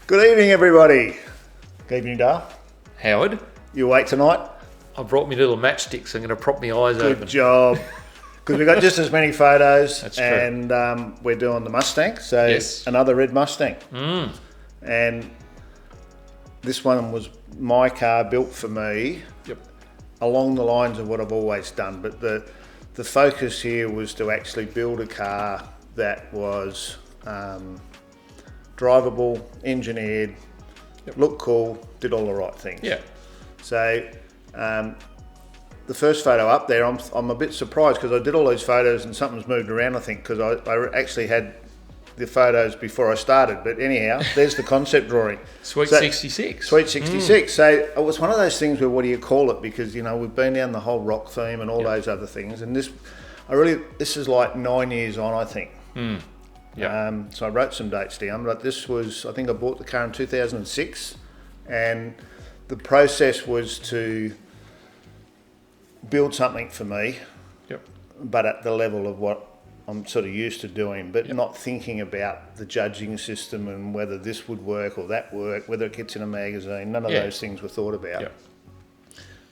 Good evening, everybody. Good evening, Dale. Howard, You awake tonight? I brought me little matchsticks. I'm going to prop my eyes open. Good job. Because we've got just as many photos. That's true. And we're doing the Mustang. So Yes. another red Mustang. And this one was my car, built for me, Yep. along the lines of what I've always done. But the focus here was to actually build a car that was drivable, engineered, looked cool, did all the right things. Yeah. So the first photo up there, I'm a bit surprised because I did all these photos and something's moved around, I think, because I actually had the photos before I started. But anyhow, there's the concept drawing. Sweet 66. Sweet 66. So it was one of those things where, what do you call it? Because, you know, we've been down the whole rock theme and all those other things. And this is like 9 years on, I think. Yeah. So I wrote some dates down, but this was, I think I bought the car in 2006, and the process was to build something for me, Yep. but at the level of what I'm sort of used to doing, but not thinking about the judging system and whether this would work or that work, whether it gets in a magazine. None of those things were thought about. Yep.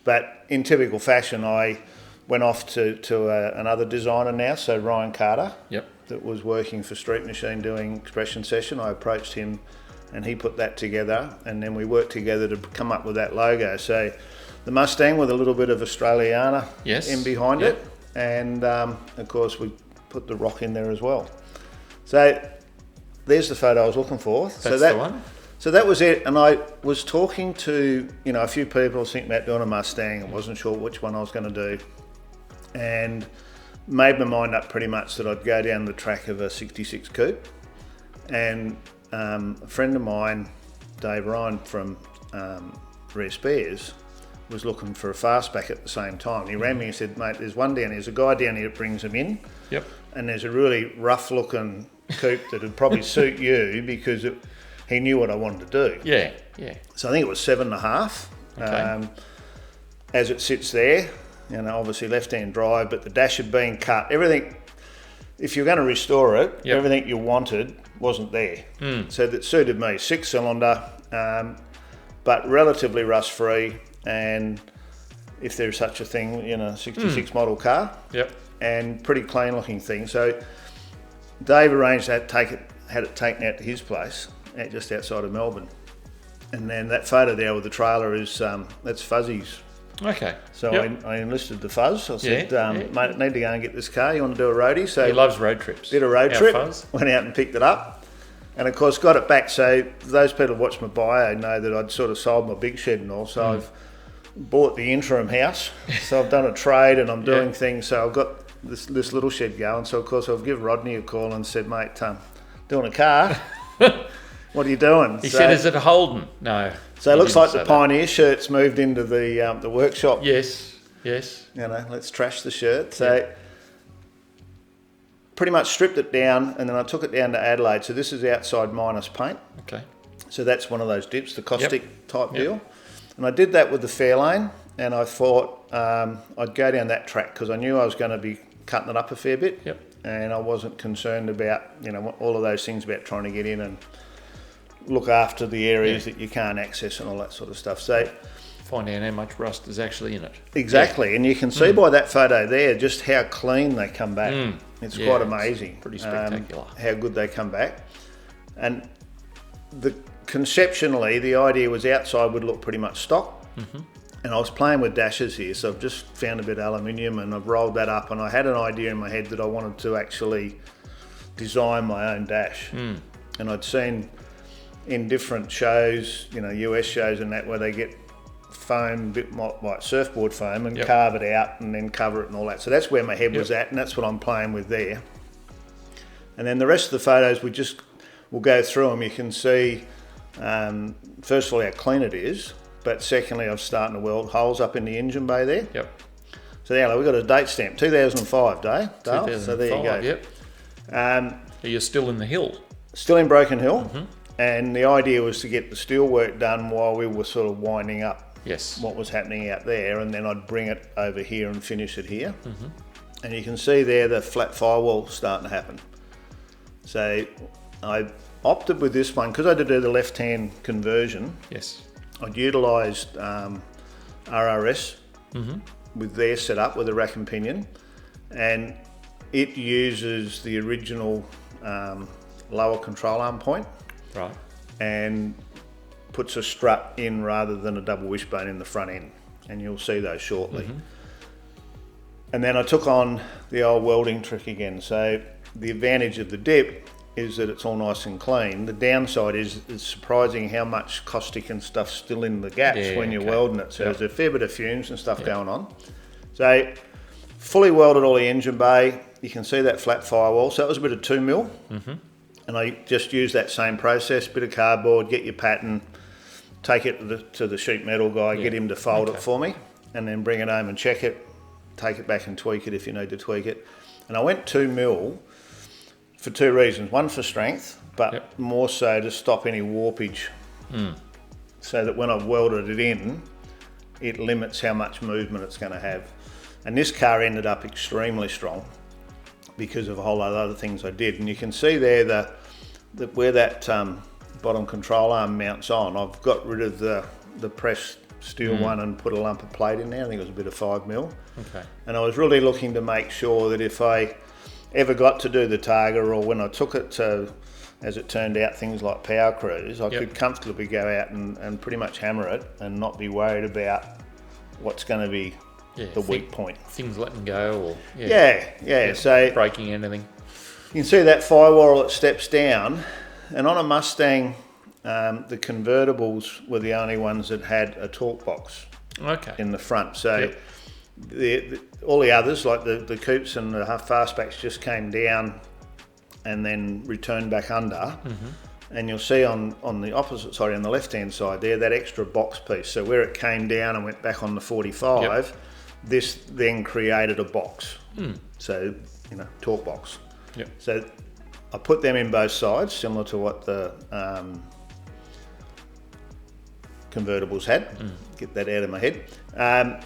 But in typical fashion, I went off to another designer now, so Ryan Carter. Yep. That was working for Street Machine doing expression session. I approached him and he put that together, and then we worked together to come up with that logo. So the Mustang with a little bit of Australiana in behind it, and of course we put the rock in there as well. So there's the photo I was looking for. That's the one. So that was it, and I was talking to a few people. I was thinking about doing a Mustang. I wasn't sure which one I was going to do, and made my mind up pretty much that I'd go down the track of a 66 coupe. And a friend of mine, Dave Ryan from Hristias, was looking for a fastback at the same time. He ran me and said, "Mate, there's one down here. There's a guy down here that brings them in. Yep. And there's a really rough looking coupe that would probably suit you because he knew what I wanted to do." Yeah. Yeah. So I think it was 7.5. Okay. As it sits there, obviously left-hand drive, but the dash had been cut. Everything, if you're going to restore it, everything you wanted wasn't there. So that suited me. 6-cylinder, but relatively rust-free, and if there's such a thing in a 66 model car, and pretty clean-looking thing. So Dave arranged that, had it taken out to his place, just outside of Melbourne. And then that photo there with the trailer is, that's Fuzzy's. Okay. So I enlisted the Fuzz. I said, "Mate, I need to go and get this car. You want to do a roadie?" So He loves road trips. did a road Our trip, Fuzz. went out and picked it up, and of course got it back. So those people who watch my bio know that I'd sort of sold my big shed and all. So I've bought the interim house. So I've done a trade and I'm doing things. So I've got this little shed going. So of course I'll give Rodney a call and said, "Mate, doing a car. What are you doing?" He said, "Is it a Holden?" No. So it looks like the Pioneer shirt's moved into the workshop. Yes. Yes. Let's trash the shirt. So pretty much stripped it down, and then I took it down to Adelaide. So this is outside minus paint. Okay. So that's one of those dips, the caustic type deal. And I did that with the Fairlane, and I thought I'd go down that track because I knew I was going to be cutting it up a fair bit. Yep. And I wasn't concerned about, all of those things about trying to get in and look after the areas that you can't access and all that sort of stuff. So Find out how much rust is actually in it. exactly, and you can see by that photo there just how clean they come back. It's quite amazing. Pretty spectacular. How good they come back. And conceptually, the idea was outside would look pretty much stock. And I was playing with dashes here, so I've just found a bit of aluminium and I've rolled that up, and I had an idea in my head that I wanted to actually design my own dash. And I'd seen in different shows, US shows and that, where they get foam, a bit like surfboard foam, and carve it out and then cover it and all that. So that's where my head was at, and that's what I'm playing with there. And then the rest of the photos, we'll go through them. You can see, first of all, how clean it is, but secondly, I'm starting to weld holes up in the engine bay there. Yep. So now we've got a date stamp, 2005, Dale. 2005, So there you go. Yep. So you're still in the hill. Still in Broken Hill. And the idea was to get the steel work done while we were sort of winding up what was happening out there, and then I'd bring it over here and finish it here. And you can see there the flat firewall starting to happen. So I opted with this one because I did do the left-hand conversion. Yes. I'd utilised RRS with their setup with a rack and pinion, and it uses the original lower control arm point, Right. and puts a strut in rather than a double wishbone in the front end, and you'll see those shortly. And then I took on the old welding trick again. So the advantage of the dip is that it's all nice and clean. The downside is it's surprising how much caustic and stuff's still in the gaps when you're welding it. So there's a fair bit of fumes and stuff going on. So fully welded all the engine bay. You can see that flat firewall. So it was a bit of 2mm. And I just used that same process, bit of cardboard, get your pattern, take it to the sheet metal guy, get him to fold it for me, and then bring it home and check it, take it back and tweak it if you need to tweak it. And I went 2mm for two reasons. One, for strength, but more so to stop any warpage. So that when I've welded it in, it limits how much movement it's going to have. And this car ended up extremely strong because of a whole lot of other things I did. And you can see there where that bottom control arm mounts on, I've got rid of the pressed steel one and put a lump of plate in there. I think it was a bit of 5mm. Okay. And I was really looking to make sure that if I ever got to do the Targa, or when I took it to, as it turned out, things like Power Cruise, I could comfortably go out and pretty much hammer it and not be worried about what's going to be the weak point. Things letting go, or so breaking anything. you can see that firewall that steps down, and on a Mustang, the convertibles were the only ones that had a torque box in the front. So all the others, like the coupes and the fastbacks, just came down and then returned back under. And you'll see on the opposite side, on the left-hand side there, that extra box piece. So where it came down and went back on the 45, this then created a box. So, torque box. So I put them in both sides, similar to what the convertibles had. Get that out of my head.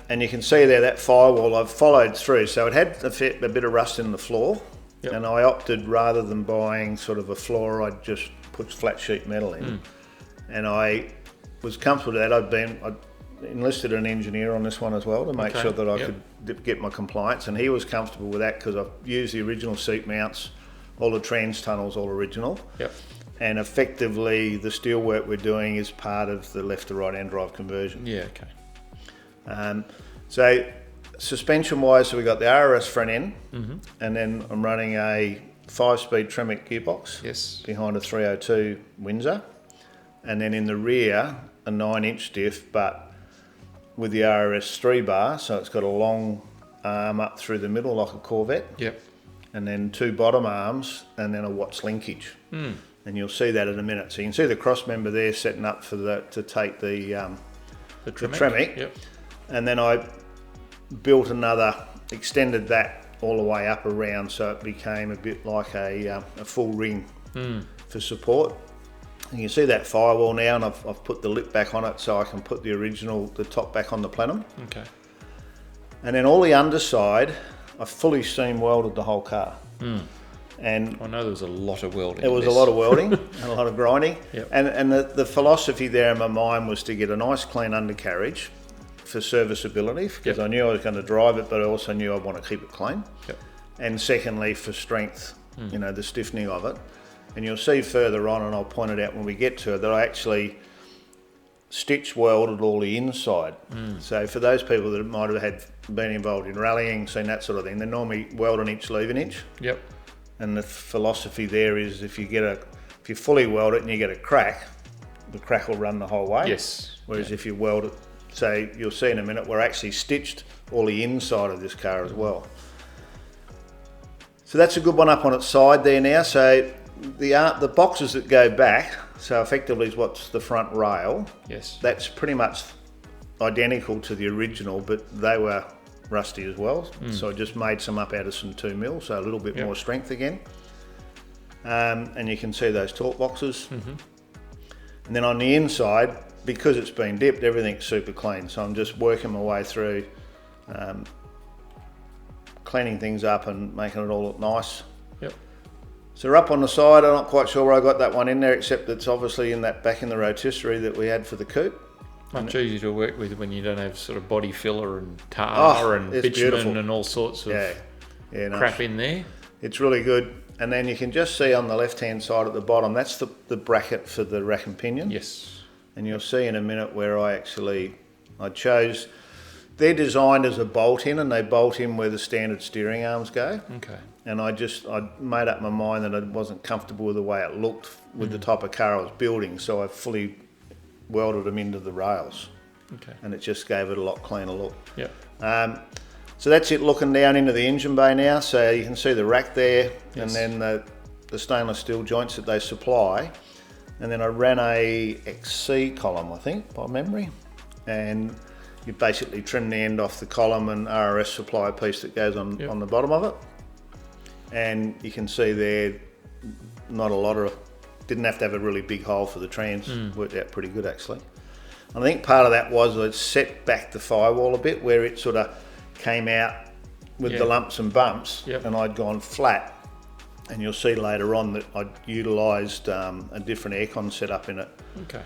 And you can see there that firewall I've followed through. So it had a bit of rust in the floor. And I opted, rather than buying sort of a floor, I just put flat sheet metal in. And I was comfortable with that. I enlisted an engineer on this one as well to make sure that I could get my compliance, and he was comfortable with that because I've used the original seat mounts, all the trans tunnels, all original. And effectively the steel work we're doing is part of the left to right hand drive conversion. So suspension wise, so we got the RRS front end, and then I'm running a 5-speed Tremec gearbox behind a 302 Windsor, and then in the rear a 9-inch diff, but with the RRS 3 bar, so it's got a long arm up through the middle like a Corvette, and then two bottom arms, and then a Watts linkage. And you'll see that in a minute. So you can see the cross member there setting up for to take the Tremec. And then I built extended that all the way up around, so it became a bit like a full ring for support. And you can see that firewall now, and I've put the lip back on it so I can put the top back on the plenum. And then all the underside, I fully seam welded the whole car. And I know there was a lot of welding. There was a lot of welding and a lot of grinding. And the philosophy there in my mind was to get a nice clean undercarriage for serviceability, because I knew I was going to drive it, but I also knew I want to keep it clean. And secondly, for strength, the stiffening of it. And you'll see further on, and I'll point it out when we get to it, that I actually stitch welded all the inside. So for those people that might have been involved in rallying, seen that sort of thing, they normally weld an inch, leave an inch. And the philosophy there is if you fully weld it and you get a crack, the crack will run the whole way. Whereas if you weld it, so you'll see in a minute, we're actually stitched all the inside of this car as well. So that's a good one up on its side there now. So the boxes that go back, so effectively is what's the front rail. That's pretty much identical to the original, but they were rusty as well. So I just made some up out of some 2mm, so a little bit more strength again. And you can see those torque boxes. And then on the inside, because it's been dipped, everything's super clean. So I'm just working my way through cleaning things up and making it all look nice. So up on the side, I'm not quite sure where I got that one in there, except it's obviously in that back in the rotisserie that we had for the coupe. Much easier to work with when you don't have sort of body filler and tar and bitumen beautiful. and all sorts of crap in there. It's really good. And then you can just see on the left-hand side at the bottom, that's the bracket for the rack and pinion. Yes. And you'll see in a minute where I chose, they're designed as a bolt in, and they bolt in where the standard steering arms go. Okay. And I made up my mind that I wasn't comfortable with the way it looked with the type of car I was building, so I fully welded them into the rails. Okay. And it just gave it a lot cleaner look. Yeah. So that's it looking down into the engine bay now. So you can see the rack there, and then the stainless steel joints that they supply. And then I ran a XC column, I think, by memory. And you basically trim the end off the column and RRS supply a piece that goes on the bottom of it. And you can see there, didn't have to have a really big hole for the trans. Worked out pretty good actually. And I think part of that was I'd set back the firewall a bit where it sort of came out with the lumps and bumps, and I'd gone flat. And you'll see later on that I'd utilised a different aircon setup in it. Okay.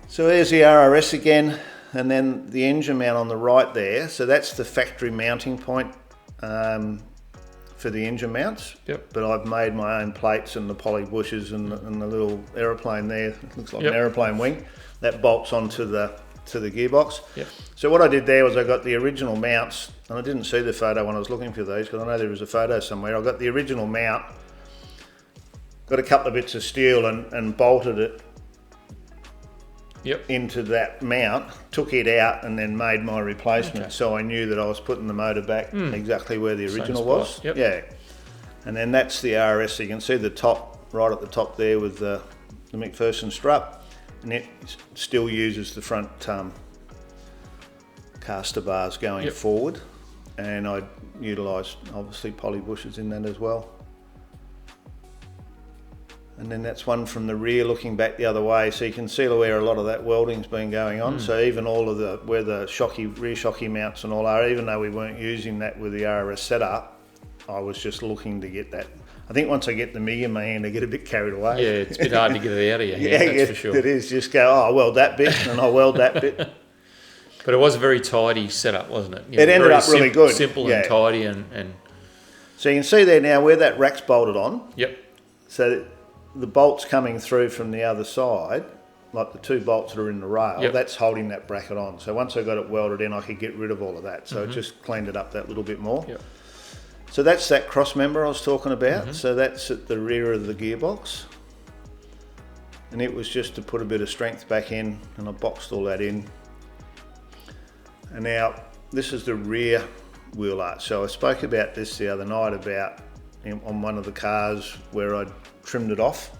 So there's the RRS again, and then the engine mount on the right there. So that's the factory mounting point for the engine mounts. Yep. But I've made my own plates and the poly bushes and the little aeroplane there. It looks like an aeroplane wing that bolts onto the gearbox. Yep. So what I did there was I got the original mounts, and I didn't see the photo when I was looking for these because I know there was a photo somewhere. I got the original mount, got a couple of bits of steel and bolted it into that mount, took it out and then made my replacement, so I knew that I was putting the motor back exactly where the original was. Yeah. And then that's the RS, so you can see the top, right at the top there with the McPherson strut, and it still uses the front caster bars going forward, and I utilised obviously poly bushes in that as well. And then that's one from the rear looking back the other way, so you can see where a lot of that welding's been going on. So even all of where the rear shocky mounts and all are, even though we weren't using that with the RS setup, I was just looking to get that. I think once I get the MIG in my hand, I get a bit carried away. Yeah, it's a bit hard to get it out of your hand, that's for sure. It is. Just go, I weld that bit, and I weld that bit. But it was a very tidy setup, wasn't it? It ended up really good. Simple and tidy and... So you can see there now where that rack's bolted on. Yep. So the bolts coming through from the other side, like the two bolts that are in the rail, that's holding that bracket on. So once I got it welded in, I could get rid of all of that. So it just cleaned it up that little bit more. Yep. So that's that cross member I was talking about. So that's at the rear of the gearbox. And it was just to put a bit of strength back in, and I boxed all that in. And now this is the rear wheel arch. So I spoke about this the other night on one of the cars where I trimmed it off,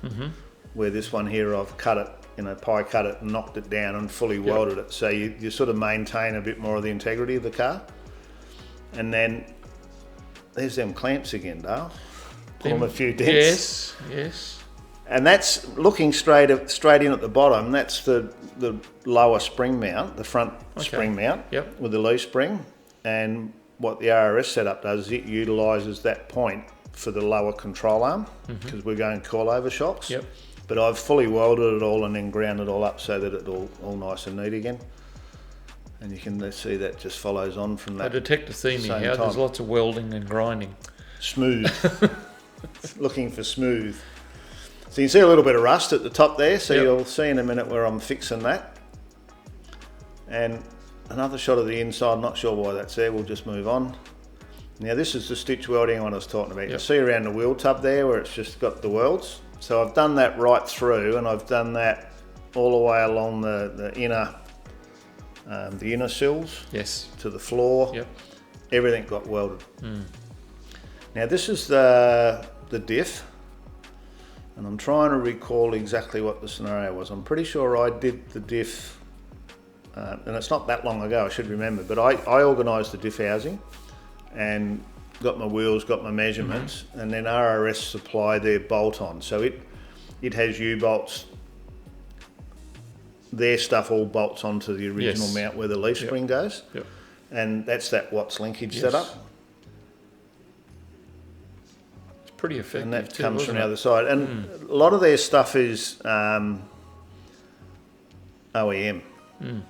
where this one here I've cut it, pie cut it and knocked it down and fully welded it. So you sort of maintain a bit more of the integrity of the car. And then there's them clamps again, Dale. Pull them a few dents. Yes. And that's looking straight in at the bottom. That's the lower spring mount, the front spring mount with the leaf spring. And what the RRS setup does is it utilises that point for the lower control arm because we're going coilover shocks. Yep. But I've fully welded it all and then ground it all up so that it's all nice and neat again. And you can see that just follows on from that. I detect a theme here. There's lots of welding and grinding. Smooth. Looking for smooth. So you can see a little bit of rust at the top there. So you'll see in a minute where I'm fixing that. And another shot of the inside. Not sure why that's there. We'll just move on. Now this is the stitch welding one I was talking about. You see around the wheel tub there where it's just got the welds. So I've done that right through, and I've done that all the way along the inner sills to the floor. Yep. Everything got welded. Now this is the diff, and I'm trying to recall exactly what the scenario was. I'm pretty sure I did the diff, and it's not that long ago, I should remember, but I organised the diff housing and got my wheels, got my measurements, and then RRS supply their bolt on. So it has U-bolts. Their stuff all bolts onto the original mount where the leaf spring goes. Yep. And that's that Watts linkage setup. It's pretty effective. And that too, comes from wasn't the it? other side. And a lot of their stuff is OEM.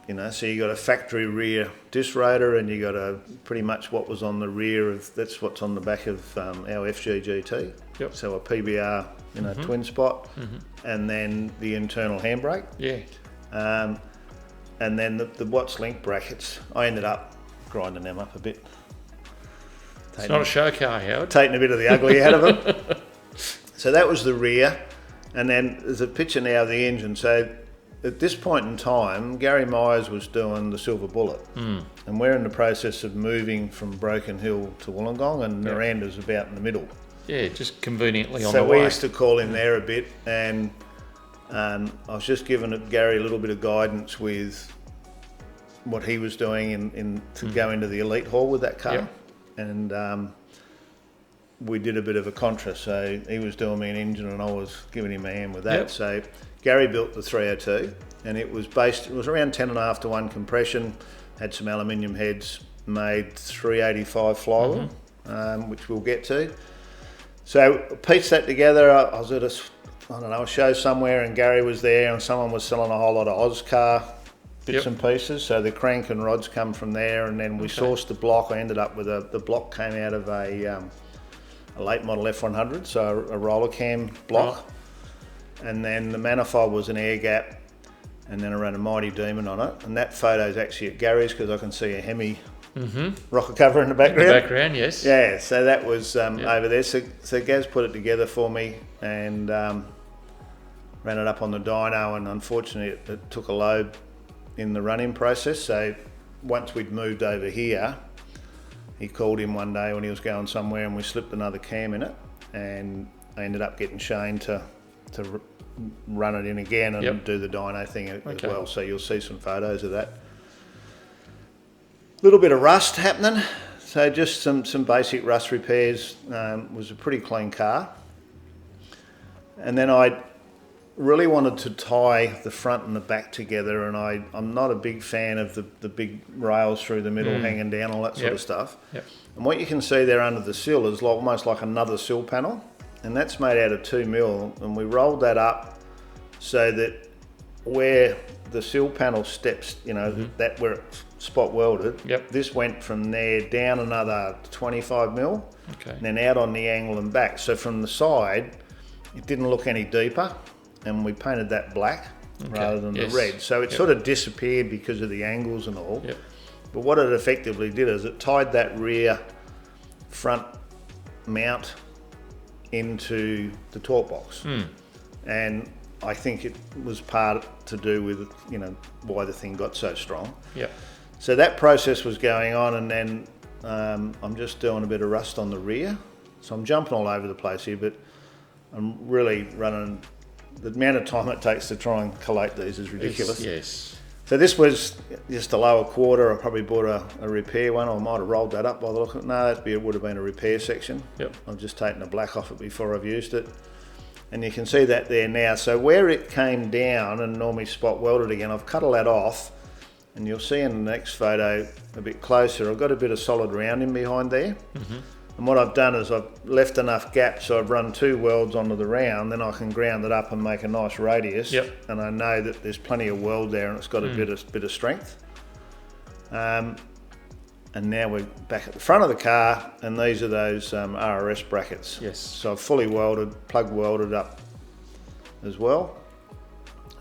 You know, so you got a factory rear disc rotor, and you got a pretty much what was on the rear of that's what's on the back of our FG GT. Yep. So a PBR, you know, twin spot, and then the internal handbrake. Yeah. And then the Watts link brackets. I ended up grinding them up a bit. It's not a show car, Howard. Taking a bit of the ugly out of them. So that was the rear, and then there's a picture now of the engine. So at this point in time, Gary Myers was doing the Silver Bullet, and we're in the process of moving from Broken Hill to Wollongong, and Miranda's about in the middle. Yeah, just conveniently on So the way. we used to call him there a bit, and I was just giving Gary a little bit of guidance with what he was doing to go into the Elite Hall with that car. Yep. And we did a bit of a contra, so he was doing me an engine and I was giving him a hand with that. Yep. So Gary built the 302, and it was around 10.5 to 1 compression, had some aluminium heads, made 385 flywheel, which we'll get to. So pieced that together. I was at a show somewhere, and Gary was there, and someone was selling a whole lot of Oscar bits and pieces. So the crank and rods come from there, and then we sourced the block. I ended up with the block came out of a late model F100, so a roller cam block. And then the manifold was an air gap, and then I ran a Mighty Demon on it. And that photo's actually at Gary's, because I can see a Hemi rocker cover in the background. In the background, yes. Yeah, so that was over there. So Gaz put it together for me, and ran it up on the dyno, and unfortunately it took a load in the running process. So once we'd moved over here, he called him one day when he was going somewhere, and we slipped another cam in it, and I ended up getting Shane to run it in again and do the dyno thing as well. So you'll see some photos of that. Little bit of rust happening, so just some basic rust repairs. Was a pretty clean car, and then I really wanted to tie the front and the back together, and I'm not a big fan of the big rails through the middle hanging down, all that sort of stuff. And what you can see there under the sill is almost like another sill panel, and that's made out of 2mm, and we rolled that up so that where the sill panel steps, you know, that where it's spot welded, this went from there down another 25mm, and then out on the angle and back. So from the side, it didn't look any deeper, and we painted that black rather than the red. So it sort of disappeared because of the angles and all. But what it effectively did is it tied that rear front mount into the torque box. And I think it was part to do with, you know, why the thing got so strong. So that process was going on, and then I'm just doing a bit of rust on the rear. So I'm jumping all over the place here, but I'm really running. The amount of time it takes to try and collate these is ridiculous. Yes. So this was just a lower quarter. I probably bought a repair one, or I might have rolled that up by the look of it. No, it would have been a repair section. I've just taken the black off it before I've used it. And you can see that there now. So where it came down and normally spot welded again, I've cut all that off, and you'll see in the next photo a bit closer, I've got a bit of solid rounding behind there. And what I've done is I've left enough gap, so I've run 2 welds onto the round, then I can ground it up and make a nice radius. And I know that there's plenty of weld there, and it's got a bit of strength. And now we're back at the front of the car, and these are those RRS brackets. So I've fully welded, plug welded up as well.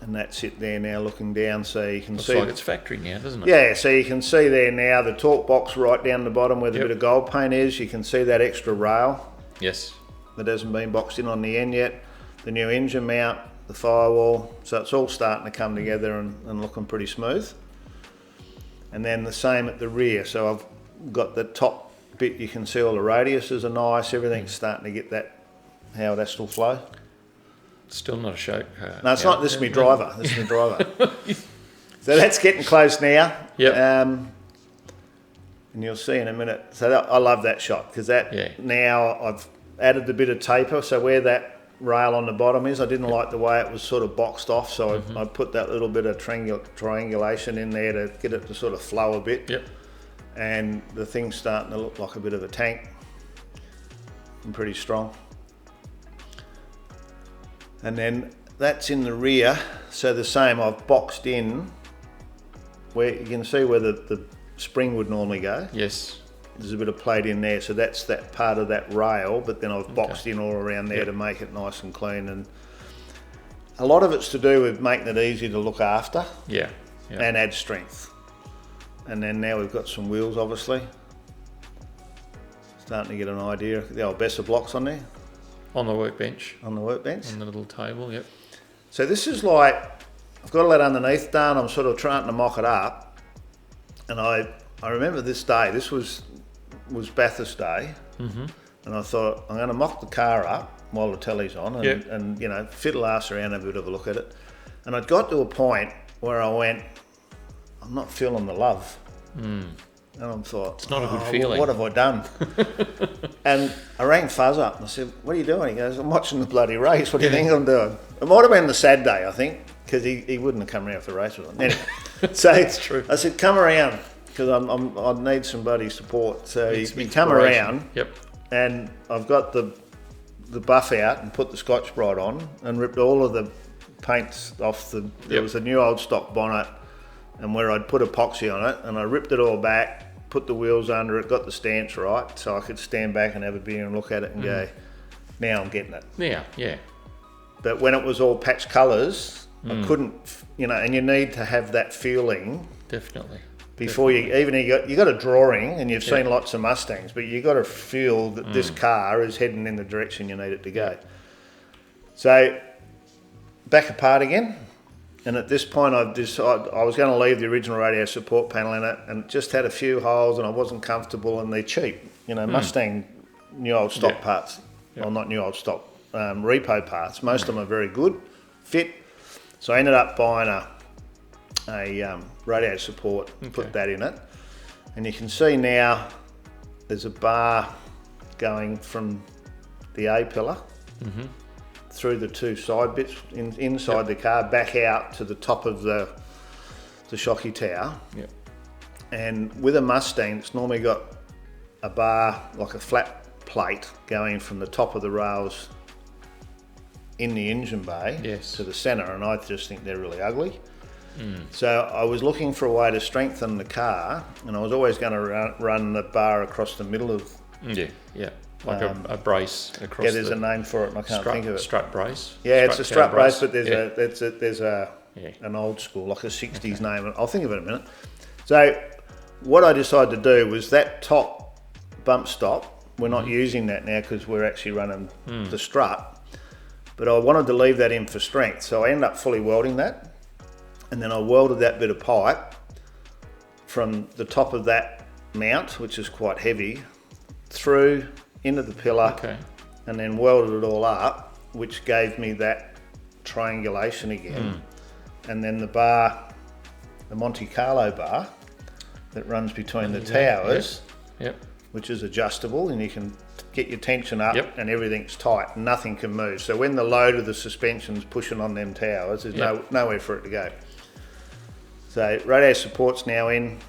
And that's it there now, looking down, so you can see. Looks like it's factory now, doesn't it? Yeah, so you can see there now the torque box right down the bottom where the bit of gold paint is. You can see that extra rail. That hasn't been boxed in on the end yet. The new engine mount, the firewall. So it's all starting to come together and looking pretty smooth. And then the same at the rear. So I've got the top bit, you can see all the radiuses are nice. Everything's starting to get that, how it has to flow. Still not a show car. No, it's not. This is my driver. This is my driver. So that's getting close now. And you'll see in a minute. So I love that shot, because that now I've added the bit of taper. So where that rail on the bottom is, I didn't like the way it was sort of boxed off. So I put that little bit of triangulation in there to get it to sort of flow a bit. And the thing's starting to look like a bit of a tank. And pretty strong. And then that's in the rear. So the same, I've boxed in where you can see where the spring would normally go. Yes. There's a bit of plate in there, so that's that part of that rail, but then I've boxed in all around there to make it nice and clean. And a lot of it's to do with making it easy to look after and add strength. And then now we've got some wheels, obviously. Starting to get an idea. The old Besser blocks on there. On the workbench. On the workbench. On the little table, yep. So this is like, I've got all that underneath done, I'm sort of trying to mock it up. And I remember this day, this was Bathurst Day, and I thought, I'm going to mock the car up while the telly's on and you know, fiddle ass around, have a bit of a look at it. And I'd got to a point where I went, I'm not feeling the love. And I thought, it's not a good feeling. What have I done? And I rang Fuzz up and I said, what are you doing? He goes, I'm watching the bloody race. What do you think I'm doing? It might have been the sad day, I think, because he wouldn't have come around for the race with him. Anyway, so it's true. I said, come around, because I need some bloody support. So he come around, and I've got the buff out and put the Scotch Brite on and ripped all of the paints off there was a new old stock bonnet, and where I'd put epoxy on it, and I ripped it all back, put the wheels under it, got the stance right, so I could stand back and have a beer and look at it and go, now I'm getting it. Yeah. But when it was all patch colours, I couldn't, you know, and you need to have that feeling. Definitely. Before you got a drawing, and you've seen lots of Mustangs, but you got to feel that this car is heading in the direction you need it to go. So back apart again. And at this point, I decided I was going to leave the original radio support panel in it, and it just had a few holes, and I wasn't comfortable, and they're cheap. You know, Mustang new old stock parts, well, not new old stock, repo parts. Most of them are very good, fit. So I ended up buying a radio support, put that in it, and you can see now there's a bar going from the A pillar. Through the two side bits inside the car, back out to the top of the shocky tower. And with a Mustang, it's normally got a bar, like a flat plate, going from the top of the rails in the engine bay to the centre, and I just think they're really ugly. So I was looking for a way to strengthen the car, and I was always going to run the bar across the middle of... Like a brace across. Yeah, there's a name for it, and I can't think of it. Strut brace. Yeah, it's a strut brace, but there's an old school, like a 60s name. I'll think of it in a minute. So what I decided to do was that top bump stop. We're not using that now because we're actually running the strut, but I wanted to leave that in for strength. So I ended up fully welding that, and then I welded that bit of pipe from the top of that mount, which is quite heavy, through into the pillar, and then welded it all up, which gave me that triangulation again. And then the bar, the Monte Carlo bar that runs between the towers, which is adjustable, and you can get your tension up and everything's tight, nothing can move. So when the load of the suspension's pushing on them towers, there's nowhere for it to go. So radio support's now in.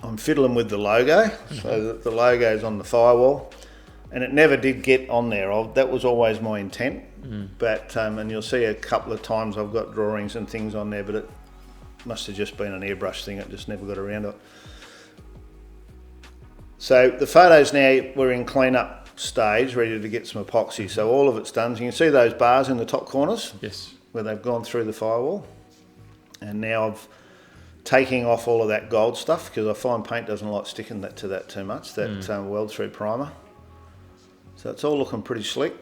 I'm fiddling with the logo, so the logo's on the firewall. And it never did get on there. That was always my intent. But and you'll see a couple of times I've got drawings and things on there, but it must have just been an airbrush thing. It just never got around to it. So the photos now, we're in clean-up stage, ready to get some epoxy. So all of it's done. So you can see those bars in the top corners? Yes. Where they've gone through the firewall. And now I've taking off all of that gold stuff, because I find paint doesn't like sticking to that too much, that weld-through primer. So it's all looking pretty slick.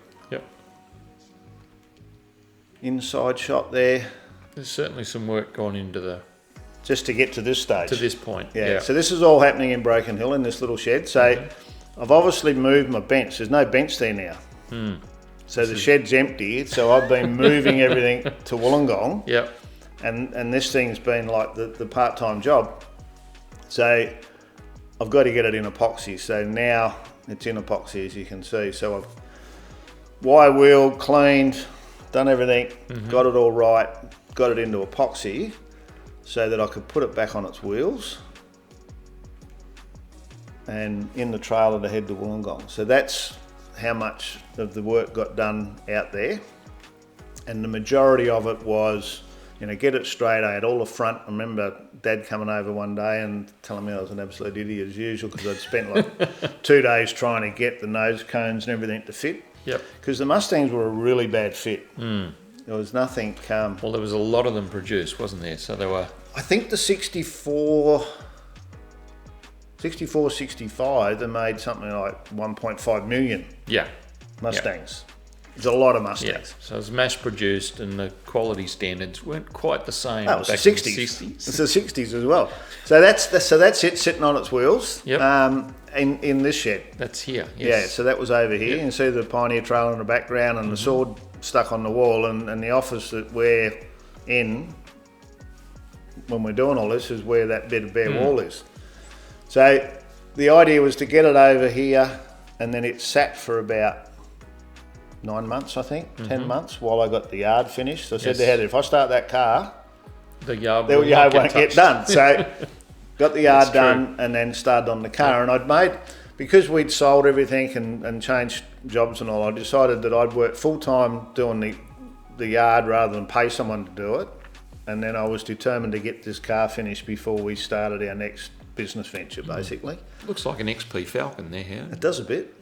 Inside shot there. There's certainly some work gone into just to get to this stage. To this point. So this is all happening in Broken Hill in this little shed. So I've obviously moved my bench. There's no bench there now. So the shed's empty. So I've been moving everything to Wollongong. And this thing's been like the part-time job. So I've got to get it in epoxy. So now it's in epoxy, as you can see. So I've wire wheel cleaned, done everything, got it all right, got it into epoxy so that I could put it back on its wheels and in the trailer to head to Wollongong. So that's how much of the work got done out there. and the majority of it was, get it straight. I had all the front. I remember Dad coming over one day and telling me I was an absolute idiot as usual because I'd spent like 2 days trying to get the nose cones and everything to fit. Yep. Because the Mustangs were a really bad fit. There was nothing... well, there was a lot of them produced, wasn't there? So there were... I think the 64, 65, they made something like 1.5 million Mustangs. There's a lot of Mustangs. So it was mass produced and the quality standards weren't quite the same That was back the in 60s. the 60s. It's the 60s as well. So that's it sitting on its wheels in this shed. That's here, yes. Yeah, so that was over here. You can see the Pioneer trailer in the background and the sword stuck on the wall, and the office that we're in when we're doing all this is where that bit of bare wall is. So the idea was to get it over here, and then it sat for about 9 months, I think, 10 months, while I got the yard finished. So I said to Heather, if I start that car, the yard won't get done. So got the yard done and then started on the car. And I'd made, because we'd sold everything and changed jobs and all, I decided that I'd work full-time doing the yard rather than pay someone to do it. And then I was determined to get this car finished before we started our next business venture, basically. Looks like an XP Falcon there, Howard. It does a bit.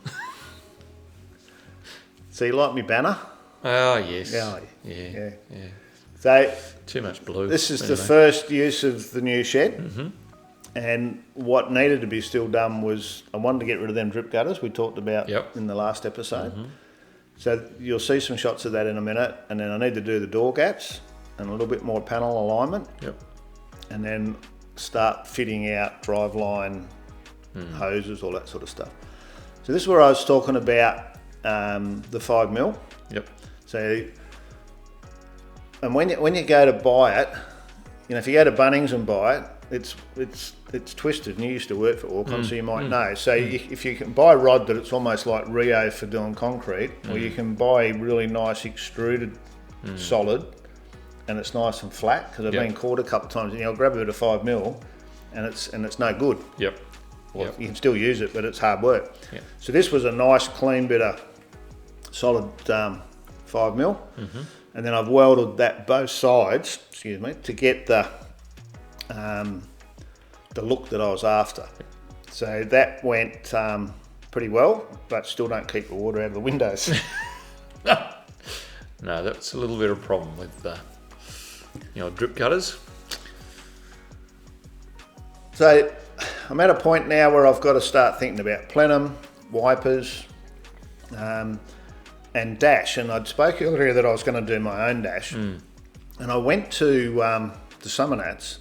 So you like me banner? Oh, yes. Yeah. So too much blue. This is the first use of the new shed. And what needed to be still done was I wanted to get rid of them drip gutters we talked about in the last episode. So you'll see some shots of that in a minute. And then I need to do the door gaps and a little bit more panel alignment. And then start fitting out driveline, hoses, all that sort of stuff. So this is where I was talking about the 5mm. So, and when you go to buy it, if you go to Bunnings and buy it, it's twisted. And you used to work for Orcon, so you might know. So if you can buy a rod that it's almost like Rio for doing concrete, or you can buy really nice extruded solid, and it's nice and flat, because I've been caught a couple of times. And I'll grab a bit of 5mm, and it's no good. Well, you can still use it, but it's hard work. So this was a nice, clean bit of solid 5mm, and then I've welded that both sides, to get the look that I was after. So that went pretty well, but still don't keep the water out of the windows. No, that's a little bit of a problem with drip gutters. So I'm at a point now where I've got to start thinking about plenum, wipers, and dash. And I'd spoke earlier that I was going to do my own dash. And I went to the Summernats,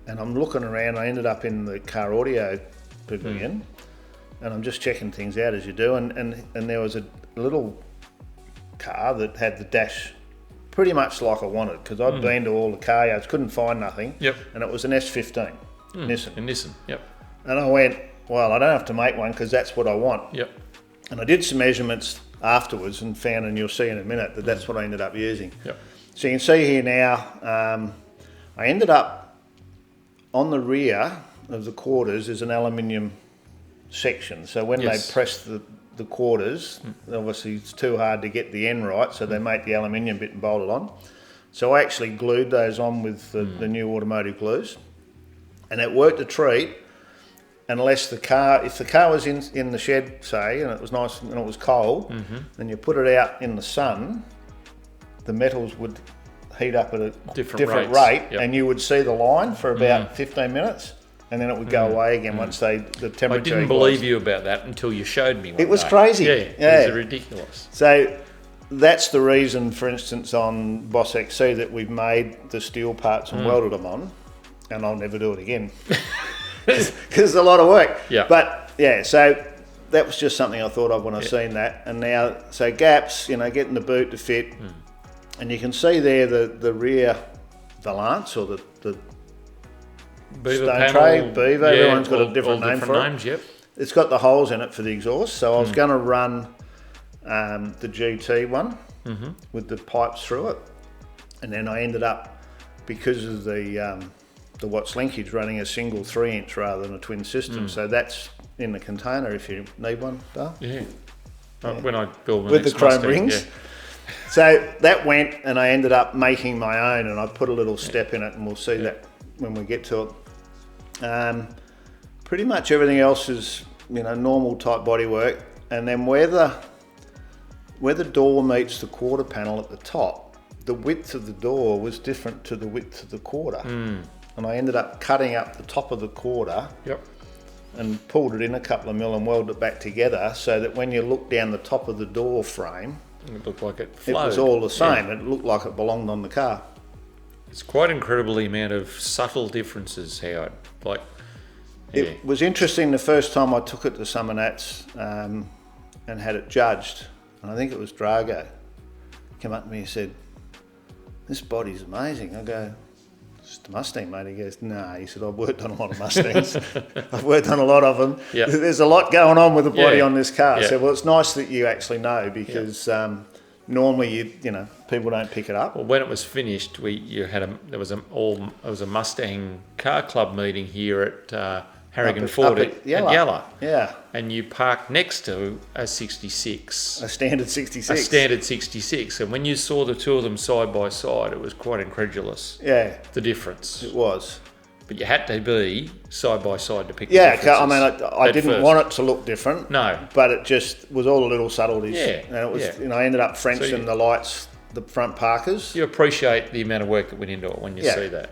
and I'm looking around. I ended up in the car audio pavilion, and I'm just checking things out as you do. And there was a little car that had the dash pretty much like I wanted, because I'd been to all the car yards, couldn't find nothing. And it was an S15. Nissan. And I went, well, I don't have to make one because that's what I want. And I did some measurements afterwards and found, and you'll see in a minute, that that's what I ended up using. So you can see here now, I ended up on the rear of the quarters is an aluminium section. So when they press the quarters, obviously it's too hard to get the end right, so they make the aluminium bit and bolt it on. So I actually glued those on with the new automotive glues. And it worked a treat, unless if the car was in the shed, say, and it was nice and it was cold, then you put it out in the sun, the metals would heat up at a different rate, and you would see the line for about 15 minutes, and then it would go away again once the temperature. I didn't believe you about that until you showed me one It was day. crazy. It was ridiculous. So that's the reason, for instance, on Boss XC that we've made the steel parts and welded them on. And I'll never do it again because it's a lot of work. But so that was just something I thought of when I seen that. And now, so gaps, getting the boot to fit, and you can see there the rear valance, or the Beaver stone panel, tray, beaver. Everyone's got a different name for names, it. It's got the holes in it for the exhaust. So I was going to run the GT one with the pipes through it, and then I ended up, because of the Watts linkage, running a single 3-inch rather than a twin system. So that's in the container if you need one, Dale. When I build with the chrome rings. So that went, and I ended up making my own, and I put a little step in it, and we'll see that when we get to it. Pretty much everything else is, normal type bodywork, and then where the door meets the quarter panel at the top, the width of the door was different to the width of the quarter, and I ended up cutting up the top of the quarter. Yep. And pulled it in a couple of mil and welded it back together, so that when you look down the top of the door frame, it looked like it flowed. It was all the same. It looked like it belonged on the car. It's quite incredible the amount of subtle differences, Howard. It was interesting the first time I took it to Summonats and had it judged, and I think it was Drago, came up to me and said, "This body's amazing." I go, "It's the Mustang, mate." He goes, "Nah," he said, "I've worked on a lot of Mustangs. I've worked on a lot of them. Yep. There's a lot going on with the body on this car." Yep. So, well, it's nice that you actually know, because normally people don't pick it up. Well, when it was finished, there was a Mustang car club meeting here at Harrigan Ford at Yalla. Yeah. And you parked next to a 66. A standard 66. A standard 66. And when you saw the two of them side by side, it was quite incredulous. Yeah. The difference. It was. But you had to be side by side to pick the differences. Yeah, I mean, I didn't want it to look different. No. But it just was all the little subtleties. Yeah. And it was, I ended up Frenching the lights, the front parkers. You appreciate the amount of work that went into it when you see that.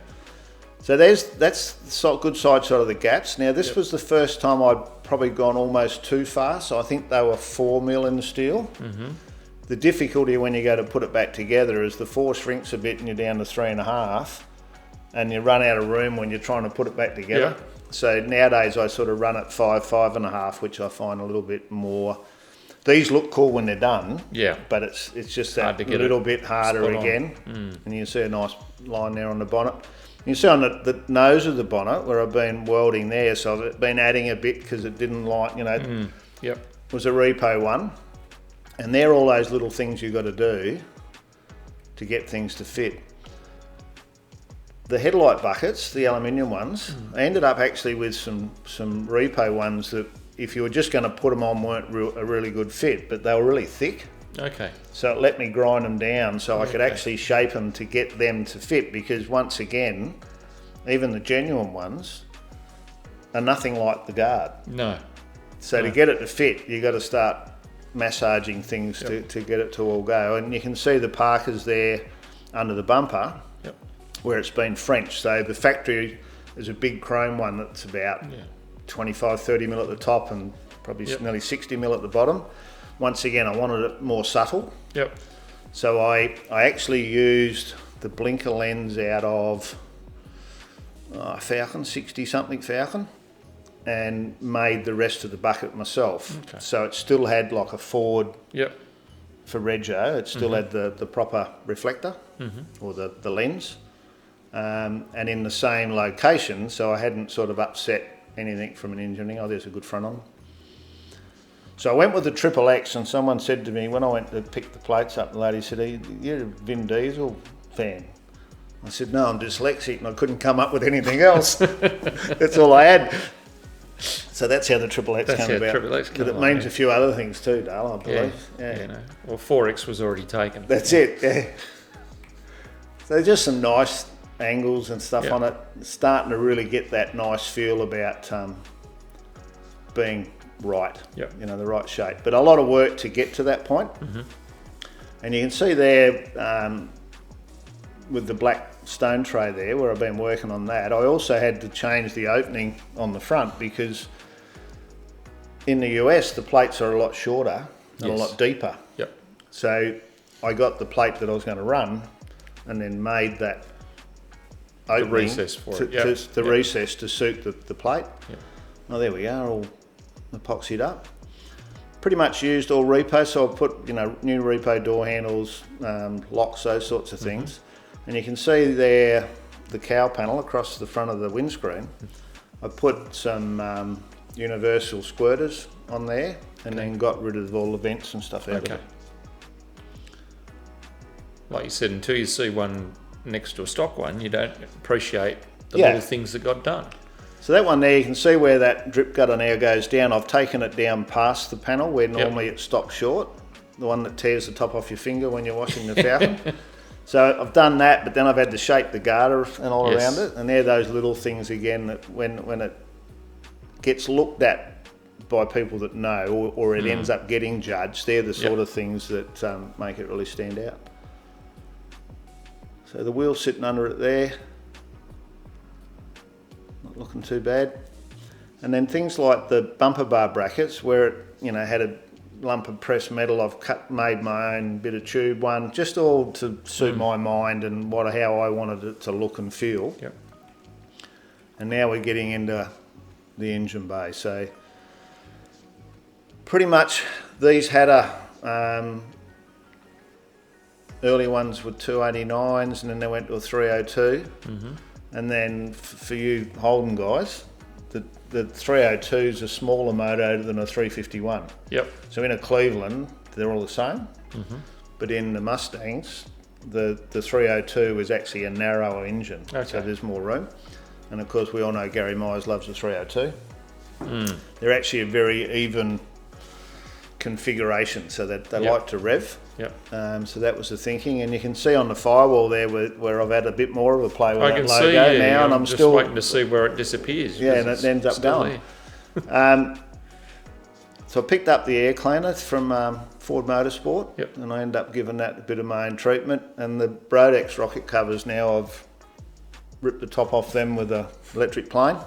So that's the good side of the gaps. Now, this was the first time I'd probably gone almost too far, so I think they were 4 mil in the steel. Mm-hmm. The difficulty when you go to put it back together is the 4 shrinks a bit and you're down to 3.5, and you run out of room when you're trying to put it back together. Yeah. So nowadays I sort of run at 5.5, which I find a little bit more. These look cool when they're done, but it's just that little bit harder again. And you can see a nice line there on the bonnet. You can see on the nose of the bonnet where I've been welding there, so I've been adding a bit because it didn't like, it was a repo one. And they're all those little things you've got to do to get things to fit. The headlight buckets, the aluminium ones, I ended up actually with some repo ones that if you were just going to put them on weren't a really good fit, but they were really thick. Okay. So it let me grind them down so I could actually shape them to get them to fit, because once again, even the genuine ones are nothing like the guard. No. So to get it to fit, you got to start massaging things to get it to all go. And you can see the Parkers there under the bumper where it's been French. So the factory is a big chrome one that's about 25, 30 mil at the top and probably nearly 60 mil at the bottom. Once again, I wanted it more subtle. Yep. So I actually used the blinker lens out of Falcon, 60-something Falcon, and made the rest of the bucket myself. Okay. So it still had like a forward for Rego. It still had the proper reflector or the lens, and in the same location, so I hadn't sort of upset anything from an engineering. Oh, there's a good front on. So I went with the Triple X, and someone said to me when I went to pick the plates up, the lady said, "You're a Vin Diesel fan." I said, "No, I'm dyslexic and I couldn't come up with anything else." That's all I had. So that's how the Triple X came about. But it means a few other things too, Dale, I believe. Yeah. Well, 4X was already taken. That's it, yeah. So just some nice angles and stuff on it. Starting to really get that nice feel about being right, the right shape. But a lot of work to get to that point. And you can see there with the black stone tray there where I've been working on that, I also had to change the opening on the front because in the US the plates are a lot shorter and a lot deeper. So I got the plate that I was going to run and then made that opening, the recess for it. The recess to suit the plate. Oh, there we are, all epoxied up. Pretty much used all repo, so I put new repo door handles, locks, those sorts of things. And you can see there the cowl panel across the front of the windscreen. I put some universal squirters on there and then got rid of all the vents and stuff out of it. Like you said, until you see one next to a stock one, you don't appreciate the little things that got done. So that one there, you can see where that drip gutter now goes down. I've taken it down past the panel where normally it stops short. the one that tears the top off your finger when you're washing the Falcon. So I've done that, but then I've had to shape the garter and all around it. And they're those little things again that when it gets looked at by people that know, or it ends up getting judged, they're the sort of things that make it really stand out. So the wheel's sitting under it there, not looking too bad. And then things like the bumper bar brackets, where it had a lump of pressed metal, I've made my own bit of tube one, just all to suit my mind and how I wanted it to look and feel. Yep. And now we're getting into the engine bay. So pretty much these had early ones were 289s, and then they went to a 302. And then for you Holden guys, the 302 is a smaller motor than a 351. Yep. So in a Cleveland, they're all the same. But in the Mustangs, the 302 is actually a narrower engine. Okay. So there's more room. And of course, we all know Gary Myers loves the 302. They're actually a very even configuration, so that they like to rev. Yep. So that was the thinking, and you can see on the firewall there where I've had a bit more of a play with I that can logo see, now, and I'm just still waiting to see where it disappears. Yeah, and it ends up going. So I picked up the air cleaner from Ford Motorsport, and I ended up giving that a bit of my own treatment. And the Brodex rocket covers now, I've ripped the top off them with an electric plane,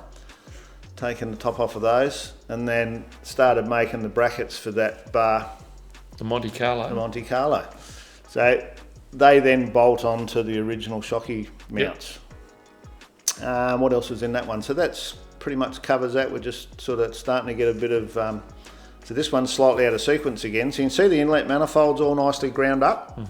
taken the top off of those, and then started making the brackets for that bar. The Monte Carlo. The Monte Carlo. So they then bolt onto the original shocky mounts. What else was in that one? So that's pretty much covers that. We're just sort of starting to get a bit of... so this one's slightly out of sequence again. So you can see the inlet manifolds all nicely ground up.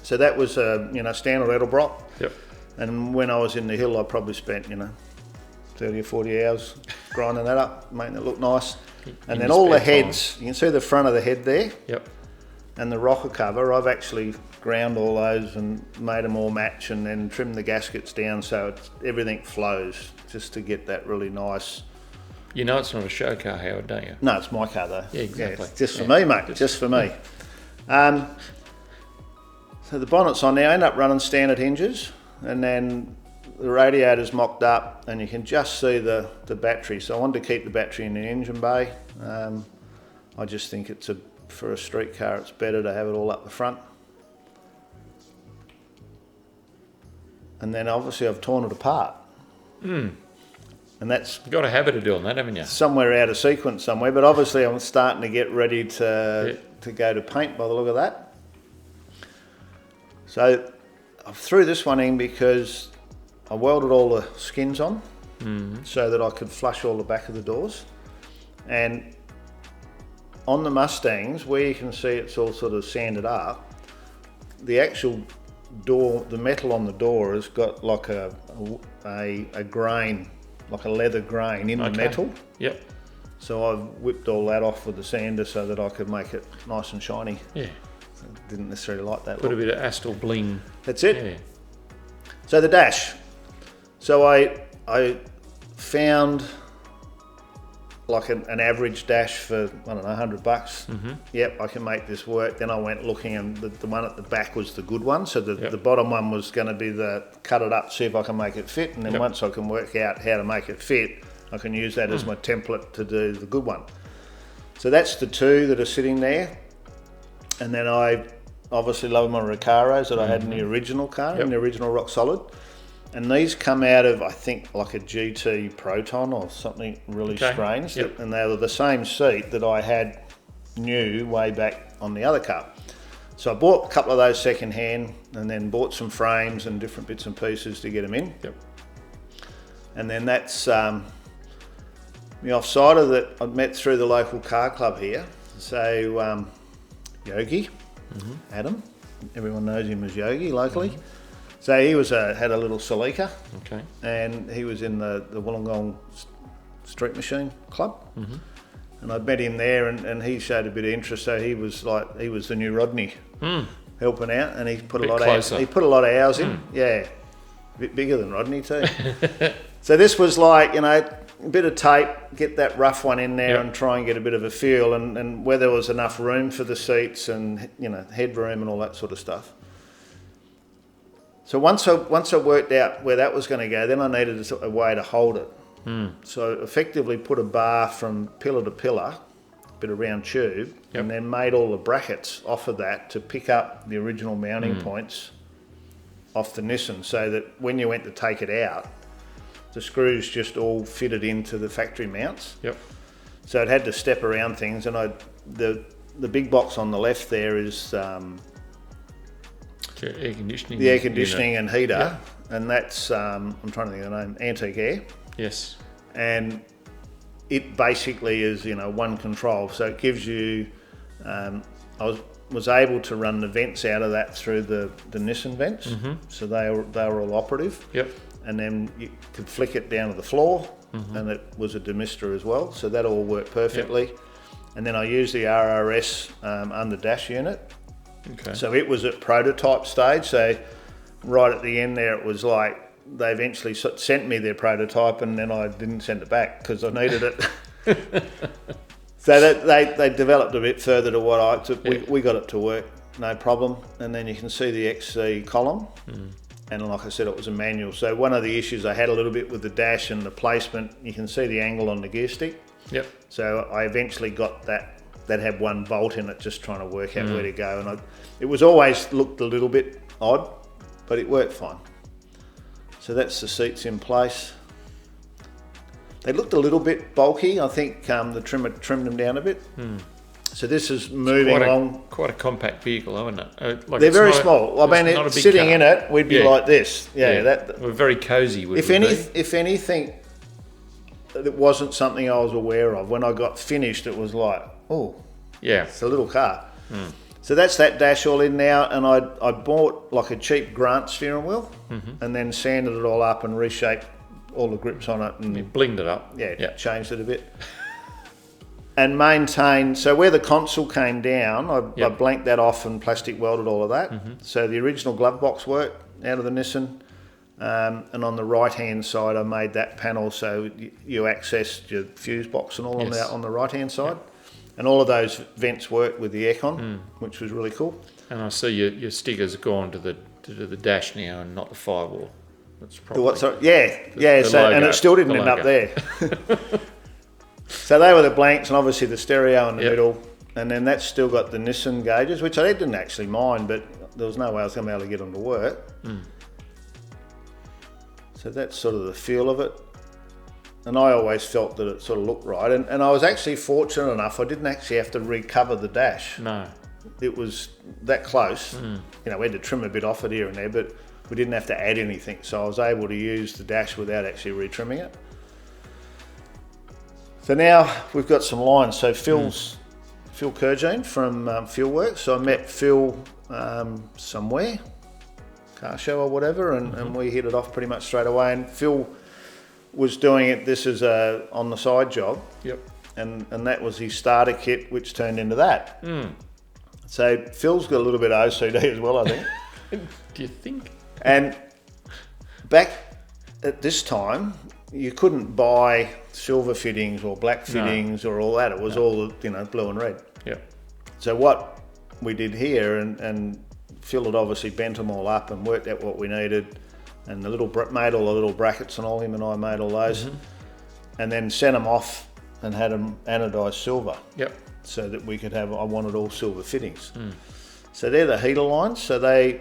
So that was a standard Edelbrock. Yep. And when I was in the hill, I probably spent 30 or 40 hours grinding that up, making it look nice. And then all the heads, you can see the front of the head there. Yep. And the rocker cover, I've actually ground all those and made them all match, and then trimmed the gaskets down so everything flows, just to get that really nice. You know it's not a show car, Howard, don't you? No, it's my car though. Yeah, exactly. Yeah, just for me, mate. Just for me. So the bonnet's on now. I end up running standard hinges, and then the radiator's mocked up, and you can just see the battery. So I wanted to keep the battery in the engine bay. I just think for a street car, it's better to have it all up the front. And then obviously I've torn it apart. And that's... You've got a habit of doing that, haven't you? Somewhere out of sequence somewhere, but obviously I'm starting to get ready to go to paint by the look of that. So I threw this one in because I welded all the skins on so that I could flush all the back of the doors. And on the Mustangs, where you can see it's all sort of sanded up, the actual door, the metal on the door has got like a grain, like a leather grain in the metal. Yep. So I've whipped all that off with the sander so that I could make it nice and shiny. Yeah. I didn't necessarily like that. Put a bit of Astill bling. That's it. Yeah. So the dash. So I found like an average dash for, I don't know, $100. Yep, I can make this work. Then I went looking, and the one at the back was the good one. So the bottom one was going to be cut it up, see if I can make it fit. And then once I can work out how to make it fit, I can use that as my template to do the good one. So that's the two that are sitting there. And then I obviously love my Recaros that I had in the original car, in the original Rock Solid. And these come out of, I think, like a GT Proton or something really strange. And they were the same seat that I had new way back on the other car. So I bought a couple of those second hand, and then bought some frames and different bits and pieces to get them in. Yep. And then that's the offsider that I met through the local car club here. So Yogi, Adam, everyone knows him as Yogi locally. So he had a little Celica, and he was in the Wollongong Street Machine Club, and I met him there, and he showed a bit of interest. So he was the new Rodney, helping out, and he put a lot of hours in. Yeah, a bit bigger than Rodney too. So this was like, bit of tape, get that rough one in there, Yep. and try and get a bit of a feel, and where there was enough room for the seats and headroom and all that sort of stuff. So once I worked out where that was going to go, then I needed a way to hold it. So effectively put a bar from pillar to pillar, a bit of round tube, and then made all the brackets off of that to pick up the original mounting points off the Nissan, so that when you went to take it out, the screws just all fitted into the factory mounts. Yep. So it had to step around things, and the big box on the left there is Air conditioning. the air conditioning unit. and heater, and that's I'm trying to think of the name, Antique Air. Yes. And it basically is one control, so it gives you. I was able to run the vents out of that through the Nissan vents, so they were all operative. Yep. And then you could flick it down to the floor, and it was a demister as well, so that all worked perfectly. And then I used the RRS under dash unit. Okay. So it was at prototype stage, so right at the end there it was like they eventually sent me their prototype, and then I didn't send it back because I needed it. So that they developed a bit further to what I took. We got it to work, no problem. And then you can see the XC column. And like I said, it was a manual. So one of the issues I had a little bit with the dash and the placement, you can see the angle on the gear stick. Yep. So I eventually got that had one bolt in it, just trying to work out where to go. And it was always looked a little bit odd, but it worked fine. So that's the seats in place. They looked a little bit bulky. I think the trimmer trimmed them down a bit. So this is moving along. Quite a compact vehicle, isn't it? They're very small. I mean, sitting in it, we'd be like this. We're very cosy. If anything, it wasn't something I was aware of. When I got finished, it was like, oh, it's a little car. So that's that dash all in now, and I bought like a cheap Grant steering wheel, and then sanded it all up and reshaped all the grips on it, and You blinged it up. changed it a bit. And maintained, so where the console came down, I blanked that off and plastic welded all of that. So the original glove box worked out of the Nissan. And on the right hand side, I made that panel so you accessed your fuse box and all on the right hand side. And all of those vents worked with the aircon, which was really cool. And I see your stickers are gone to the dash now and not the firewall. That's probably So logo, and it still didn't end up there. So they were the blanks, and obviously the stereo in the middle, and then that's still got the Nissan gauges, which I didn't actually mind, but there was no way I was going to be able to get them to work. So that's sort of the feel of it. And I always felt that it sort of looked right. And I was actually fortunate enough, I didn't actually have to recover the dash. No. It was that close. We had to trim a bit off it here and there, but we didn't have to add anything. So I was able to use the dash without actually retrimming it. So now we've got some lines. So Phil Kurgene from Fuelworks. So I met Phil somewhere, car show or whatever, and we hit it off pretty much straight away. And Phil was doing it, this is a on the side job. Yep. And that was his starter kit, which turned into that. So Phil's got a little bit of OCD as well, I think. Do you think? And back at this time, you couldn't buy silver fittings or black fittings or all that. It was all, blue and red. Yep. So what we did here, and Phil had obviously bent them all up and worked out what we needed, and made all the little brackets and all. Him and I made all those, and then sent them off and had them anodised silver. Yep. So that we could have. I wanted all silver fittings. So they're the heater lines. So they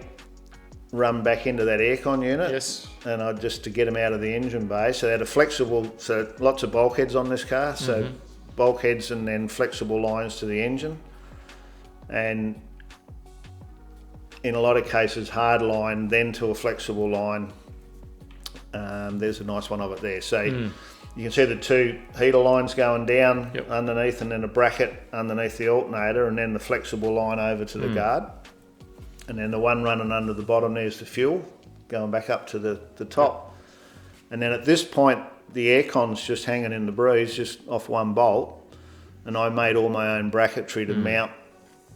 run back into that aircon unit. Yes. And just to get them out of the engine bay. So they had so lots of bulkheads on this car. So bulkheads and then flexible lines to the engine. And in a lot of cases, hard line, then to a flexible line. There's a nice one of it there. So you can see the two heater lines going down underneath, and then a bracket underneath the alternator, and then the flexible line over to the guard. And then the one running under the bottom there's the fuel, going back up to the top. And then at this point, the aircon's just hanging in the breeze, just off one bolt. And I made all my own bracketry to mount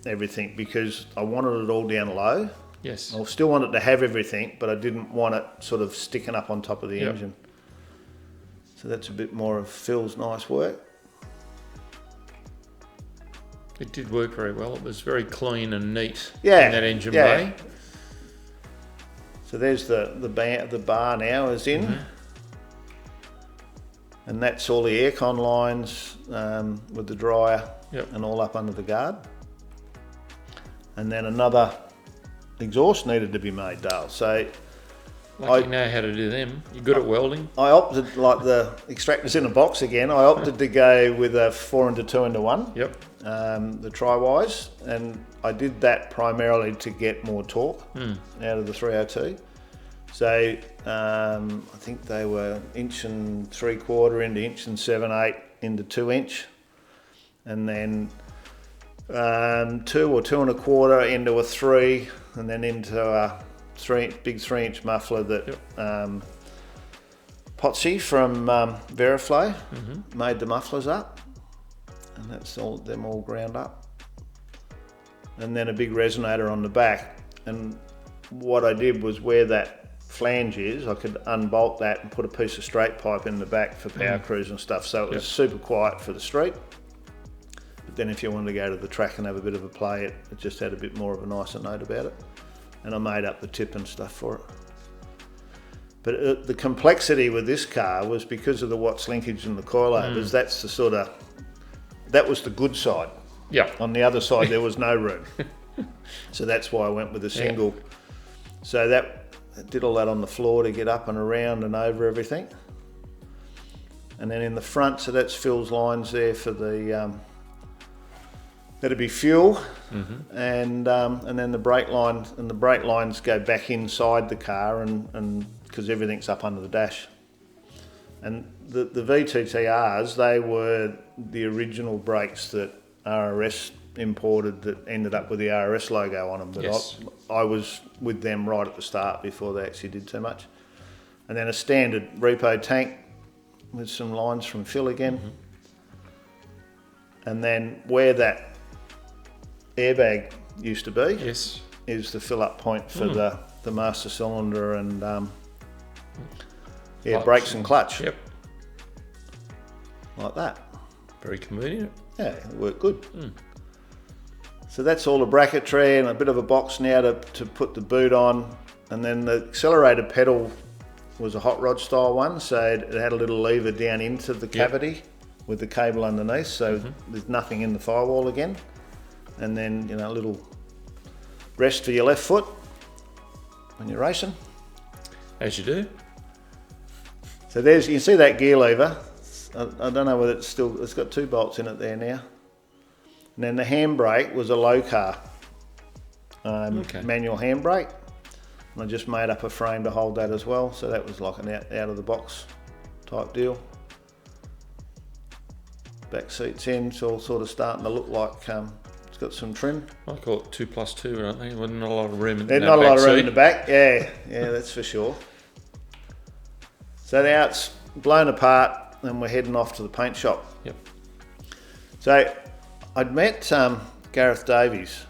everything, because I wanted it all down low. Yes. I still wanted to have everything, but I didn't want it sort of sticking up on top of the engine. So that's a bit more of Phil's nice work. It did work very well. It was very clean and neat Yeah, in that engine yeah. bay. So there's the bar now is in. And that's all the aircon lines with the dryer and all up under the guard. And then another exhaust needed to be made, Dale. So Like you know how to do them. You're good at welding. I opted, like the extractor's in a box again, I opted to go with a 4 into 2 into 1. Yep. The tri-wise, and I did that primarily to get more torque out of the 302. So I think they were 1 3/4 into 1 7/8 into 2 inch, and then 2 or 2 1/4 into a 3, and then into a big 3-inch muffler that Potsy from Veriflow made the mufflers up, and that's all them all ground up, and then a big resonator on the back. And what I did was where that flange is, I could unbolt that and put a piece of straight pipe in the back for power crews and stuff, so it was super quiet for the street. But then if you wanted to go to the track and have a bit of a play, it just had a bit more of a nicer note about it. And I made up the tip and stuff for it. But the complexity with this car was because of the Watts linkage and the coilovers. That's the sort of, that was the good side. Yeah. On the other side, there was no room. So that's why I went with a single. So that did all that on the floor to get up and around and over everything. And then in the front, so that's Phil's lines there for the, that'd be fuel. And then the brake line, and the brake lines go back inside the car, and because everything's up under the dash. And the VTTRs, they were the original brakes that RRS imported that ended up with the RRS logo on them. But I was with them right at the start before they actually did too much. And then a standard repo tank with some lines from Phil again. And then where that airbag used to be is the fill up point for the master cylinder and brakes and clutch. Yep. Like that. Very convenient. Yeah, it worked good. So that's all the bracketry and a bit of a box now to put the boot on. And then the accelerator pedal was a hot rod style one, so it had a little lever down into the cavity with the cable underneath, so there's nothing in the firewall again. And then, you know, a little rest for your left foot when you're racing. As you do. So there's, you can see that gear lever. I don't know whether it's got 2 bolts in it there now. And then the handbrake was a low car manual handbrake. And I just made up a frame to hold that as well. So that was like an out of the box type deal. Back seats in, it's all sort of starting to look like it's got some trim. I call it 2+2, aren't they? There's not a lot of room in the back. There's not a lot of room in the back, yeah, that's for sure. So now it's blown apart and we're heading off to the paint shop. Yep. So I'd met Gareth Davies,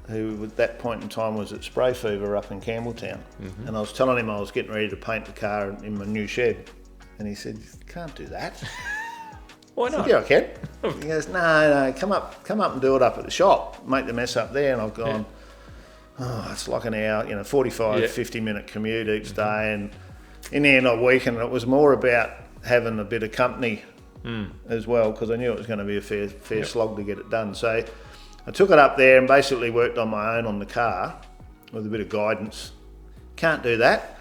who at that point in time was at Spray Fever up in Campbelltown. And I was telling him I was getting ready to paint the car in my new shed. And he said, "You can't do that." Why I said, not? "Yeah, I can." He goes, no, come up and do it up at the shop. Make the mess up there. And I've gone, it's like an hour, 45, 50-minute commute each day. And in the end, I weakened. It was more about having a bit of company as well, because I knew it was going to be a fair slog to get it done. So I took it up there and basically worked on my own on the car with a bit of guidance. Can't do that.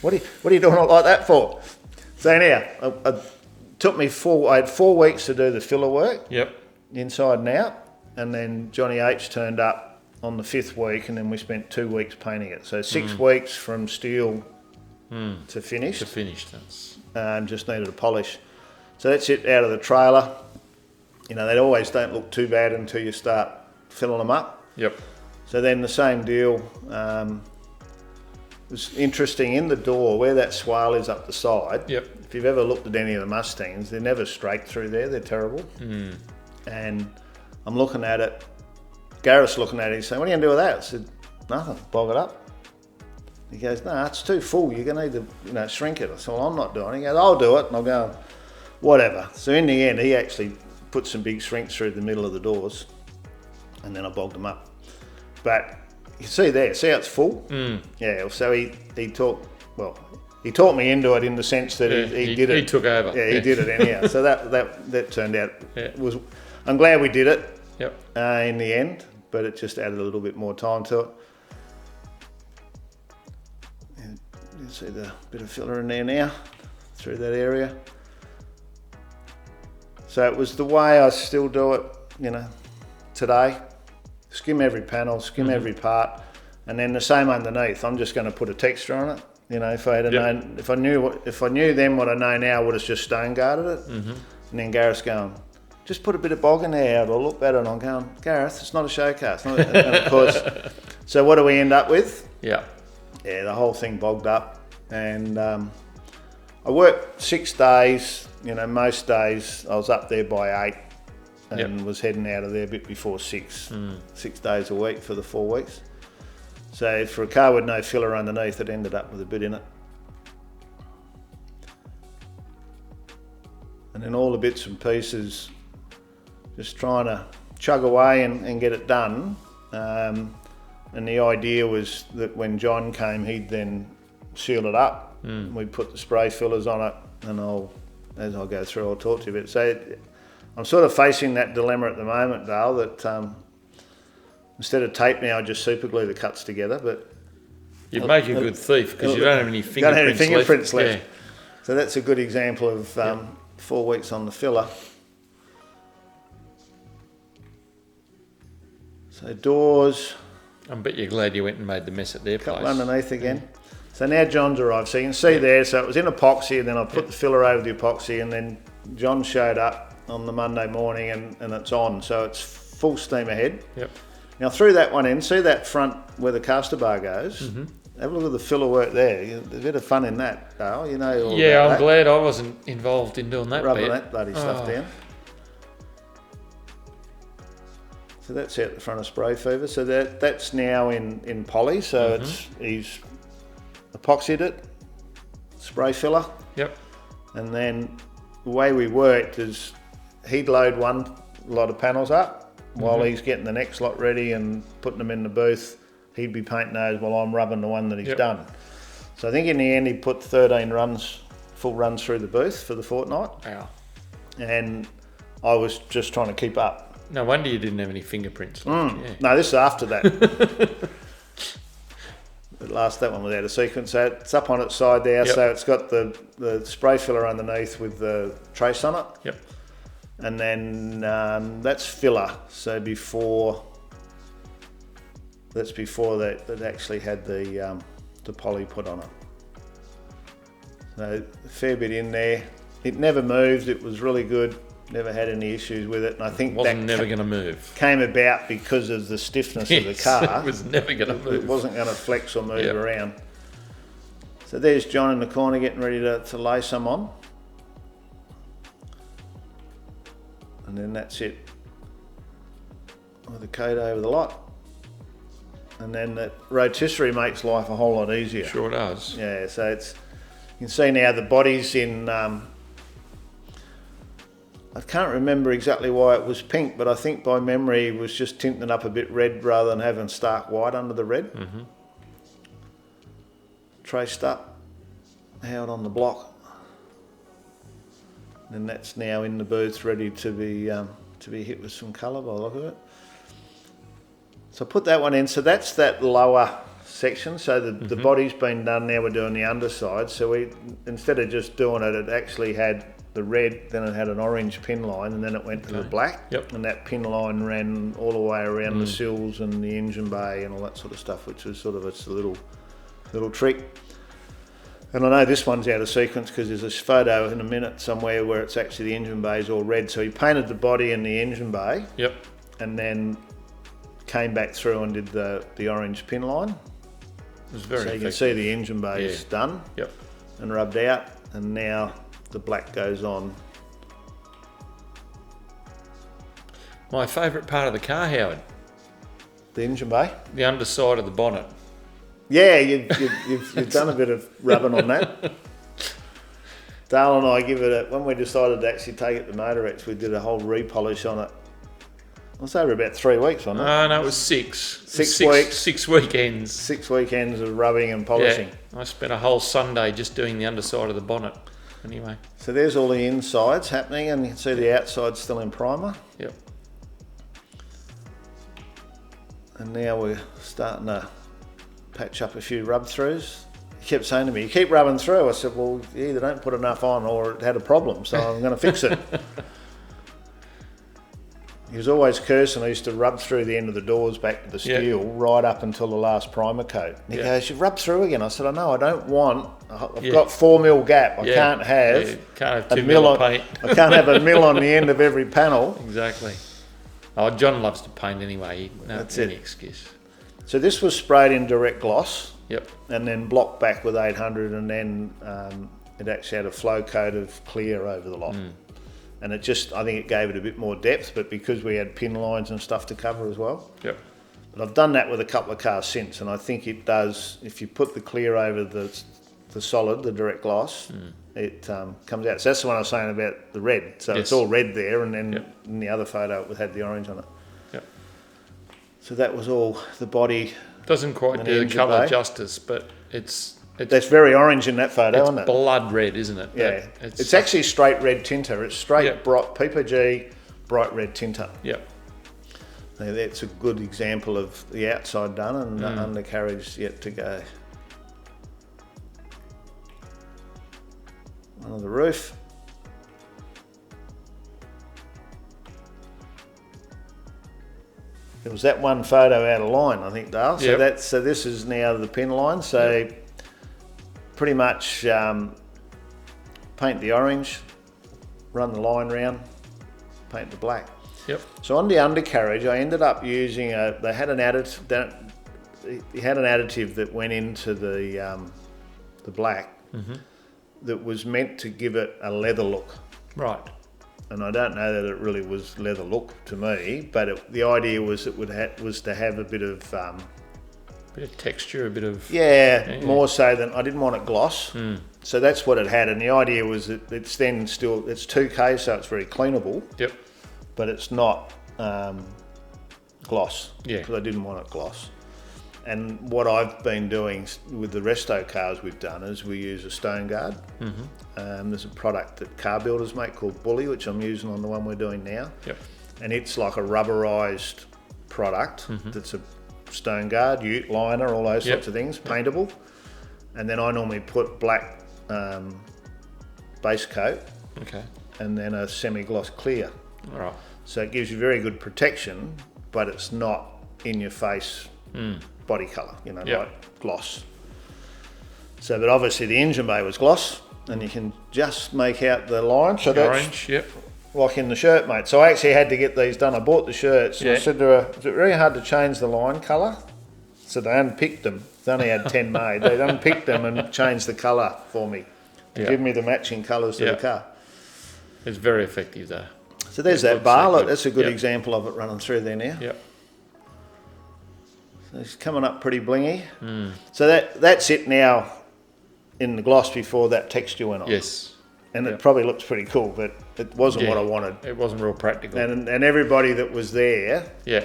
What are you doing it like that for? So anyhow, I had 4 weeks to do the filler work. Yep. Inside and out. And then Johnny H turned up on the 5th week, and then we spent 2 weeks painting it. So 6 weeks from steel to finished. To finish, that's... Just needed a polish. So that's it out of the trailer. They always don't look too bad until you start filling them up. Yep. So then the same deal. It was interesting, in the door where that swale is up the side. Yep. If you've ever looked at any of the Mustangs, they're never straight through there. They're terrible. And I'm looking at it. Gareth's looking at it. He's saying, "What are you going to do with that?" I said, "Nothing. Bog it up." He goes, "No, it's too full. You're going to need to, shrink it." I said, "Well, I'm not doing it." He goes, "I'll do it." And I'll go, whatever. So in the end, he actually put some big shrinks through the middle of the doors, and then I bogged them up. But you see there, see how it's full? Yeah, so he taught me into it in the sense that he did it. He took over. Yeah, he did it anyhow. So that turned out, I'm glad we did it in the end, but it just added a little bit more time to it. And you see the bit of filler in there now, through that area. So it was the way I still do it, today. Skim every panel, skim every part, and then the same underneath. I'm just going to put a texture on it. If I had known, if I knew then what I know now, I would have just stone guarded it. And then Gareth's going, just put a bit of bog in there, it'll look better. And I'm going, Gareth, it's not a showcase. And of course, so what do we end up with? Yeah, the whole thing bogged up, and I worked 6 days. Most days I was up there by 8 and was heading out of there a bit before 6. 6 days a week for the 4 weeks. So for a car with no filler underneath, it ended up with a bit in it. And then all the bits and pieces, just trying to chug away and get it done. And the idea was that when John came, he'd then seal it up. We'd put the spray fillers on it, and as I go through, I'll talk to you a bit. So I'm sort of facing that dilemma at the moment, Dale, that instead of tape now, I just super glue the cuts together. But you'd make a good thief because you don't have any fingerprints left. Yeah. So that's a good example of 4 weeks on the filler. So doors. I bet you're glad you went and made the mess at their place. Couple underneath again. So now John's arrived. So you can see there, so it was in epoxy, and then I put the filler over the epoxy, and then John showed up on the Monday morning, and it's on. So it's full steam ahead. Now through that one end, see that front where the caster bar goes? Have a look at the filler work there. There's a bit of fun in that, Dale. All about I'm glad I wasn't involved in doing that. Rubbing that bloody stuff down. So that's out the front of spray fever. So that's now in poly. So he's epoxied it, spray filler. And then the way we worked is he'd load one lot of panels up while he's getting the next lot ready and putting them in the booth. He'd be painting those while I'm rubbing the one that he's done. So I think in the end he put 13 full runs through the booth for the fortnight. And I was just trying to keep up. No wonder you didn't have any fingerprints left. No, this is after that. That one was out of sequence. So it's up on its side there. So it's got the spray filler underneath with the trace on it. And then that's filler. So that's before that actually had the poly put on it. So a fair bit in there. It never moved. It was really good. Never had any issues with it, and I think never going to move. Came about because of the stiffness of the car. It was never going to move. It wasn't going to flex or move around. So there's John in the corner getting ready to lay some on. And then that's it. With the coat over the lot. And then that rotisserie makes life a whole lot easier. Sure does. Yeah, so you can see now the body's in... I can't remember exactly why it was pink, but I think by memory it was just tinting up a bit red rather than having stark white under the red. Traced up, out on the block. And that's now in the booth, ready to be hit with some colour by the look of it. So I put that one in. So that's that lower section. So the body's been done. Now we're doing the underside. So we, instead of just doing it, it actually had the red, then it had an orange pin line, and then it went to the black. And that pin line ran all the way around the sills and the engine bay and all that sort of stuff, which was sort of a little trick. And I know this one's out of sequence because there's this photo in a minute somewhere where it's actually the engine bay is all red. So he painted the body and the engine bay. And then came back through and did the orange pin line. It was very so you can see the engine bay is done and rubbed out, and now the black goes on. My favourite part of the car, Howard. The engine bay? The underside of the bonnet. Yeah, you've done a bit of rubbing on that. Dale and I when we decided to actually take it to Motorex, we did a whole repolish on it. It was over about 3 weeks, wasn't it? No, it was 6. 6 weeks. 6 weekends. 6 weekends of rubbing and polishing. Yeah, I spent a whole Sunday just doing the underside of the bonnet. Anyway. So there's all the insides happening, and you can see the outside still in primer. Yep. And now we're starting to patch up a few rub throughs. He kept saying to me, "You keep rubbing through." I said, "Well, you either don't put enough on or it had a problem, so I'm going to fix it." He was always cursing. I used to rub through the end of the doors back to the steel right up until the last primer coat. And he goes, "You've rubbed through again." I said, "I know, I don't want, I've got 4 mil gap. I can't have, can't have 2 mil of paint. I can't have a mil on the end of every panel." Exactly. Oh, John loves to paint anyway. That's any it. excuse. So this was sprayed in direct gloss. Yep. And then blocked back with 800, and then it actually had a flow coat of clear over the lot. And it just, I think it gave it a bit more depth, but because we had pin lines and stuff to cover as well. Yep. But I've done that with a couple of cars since, and I think it does, if you put the clear over the solid, the direct gloss, it comes out. So that's the one I was saying about the red. So it's all red there, and then in the other photo it had the orange on it. Yep. So that was all the body. Doesn't quite do the colour justice, but it's that's very orange in that photo, isn't it? Blood red, isn't it? Yeah. It's actually straight red tinter. It's straight bright PPG, bright red tinter. Yep. So that's a good example of the outside done and the undercarriage yet to go. On the roof. There was that one photo out of line, I think, Dale. So this is now the pin line. So pretty much paint the orange, run the line round, paint the black. Yep. So on the undercarriage, I ended up using they had an additive that went into the black that was meant to give it a leather look. Right. And I don't know that it really was leather look to me, but the idea was it was to have a bit of texture, a bit of more so than I didn't want it gloss. So that's what it had, and the idea was that it's 2K, so it's very cleanable. Yep. But it's not gloss. Yeah. Because I didn't want it gloss. And what I've been doing with the resto cars we've done is we use a stone guard. There's a product that car builders make called Bully, which I'm using on the one we're doing now. Yep. And it's like a rubberized product that's a stone guard, ute liner, all those sorts of things, paintable. And then I normally put black base coat. Okay. And then a semi-gloss clear. All right. So it gives you very good protection, but it's not in your face body colour, like gloss. So, but obviously the engine bay was gloss, and you can just make out the line. So that's orange, like in the shirt, mate. So I actually had to get these done. I bought the shirts, and I said to her, "Is it very hard to change the line colour?" So they unpicked them. They only had 10 made. They unpicked them and changed the colour for me to give me the matching colours to the car. It's very effective though. So there's that bar. That's a good example of it running through there now. Yep. So it's coming up pretty blingy. So that's it now in the gloss before that texture went on. Yes. And it probably looks pretty cool, but it wasn't what I wanted. It wasn't real practical. And everybody that was there, Yeah.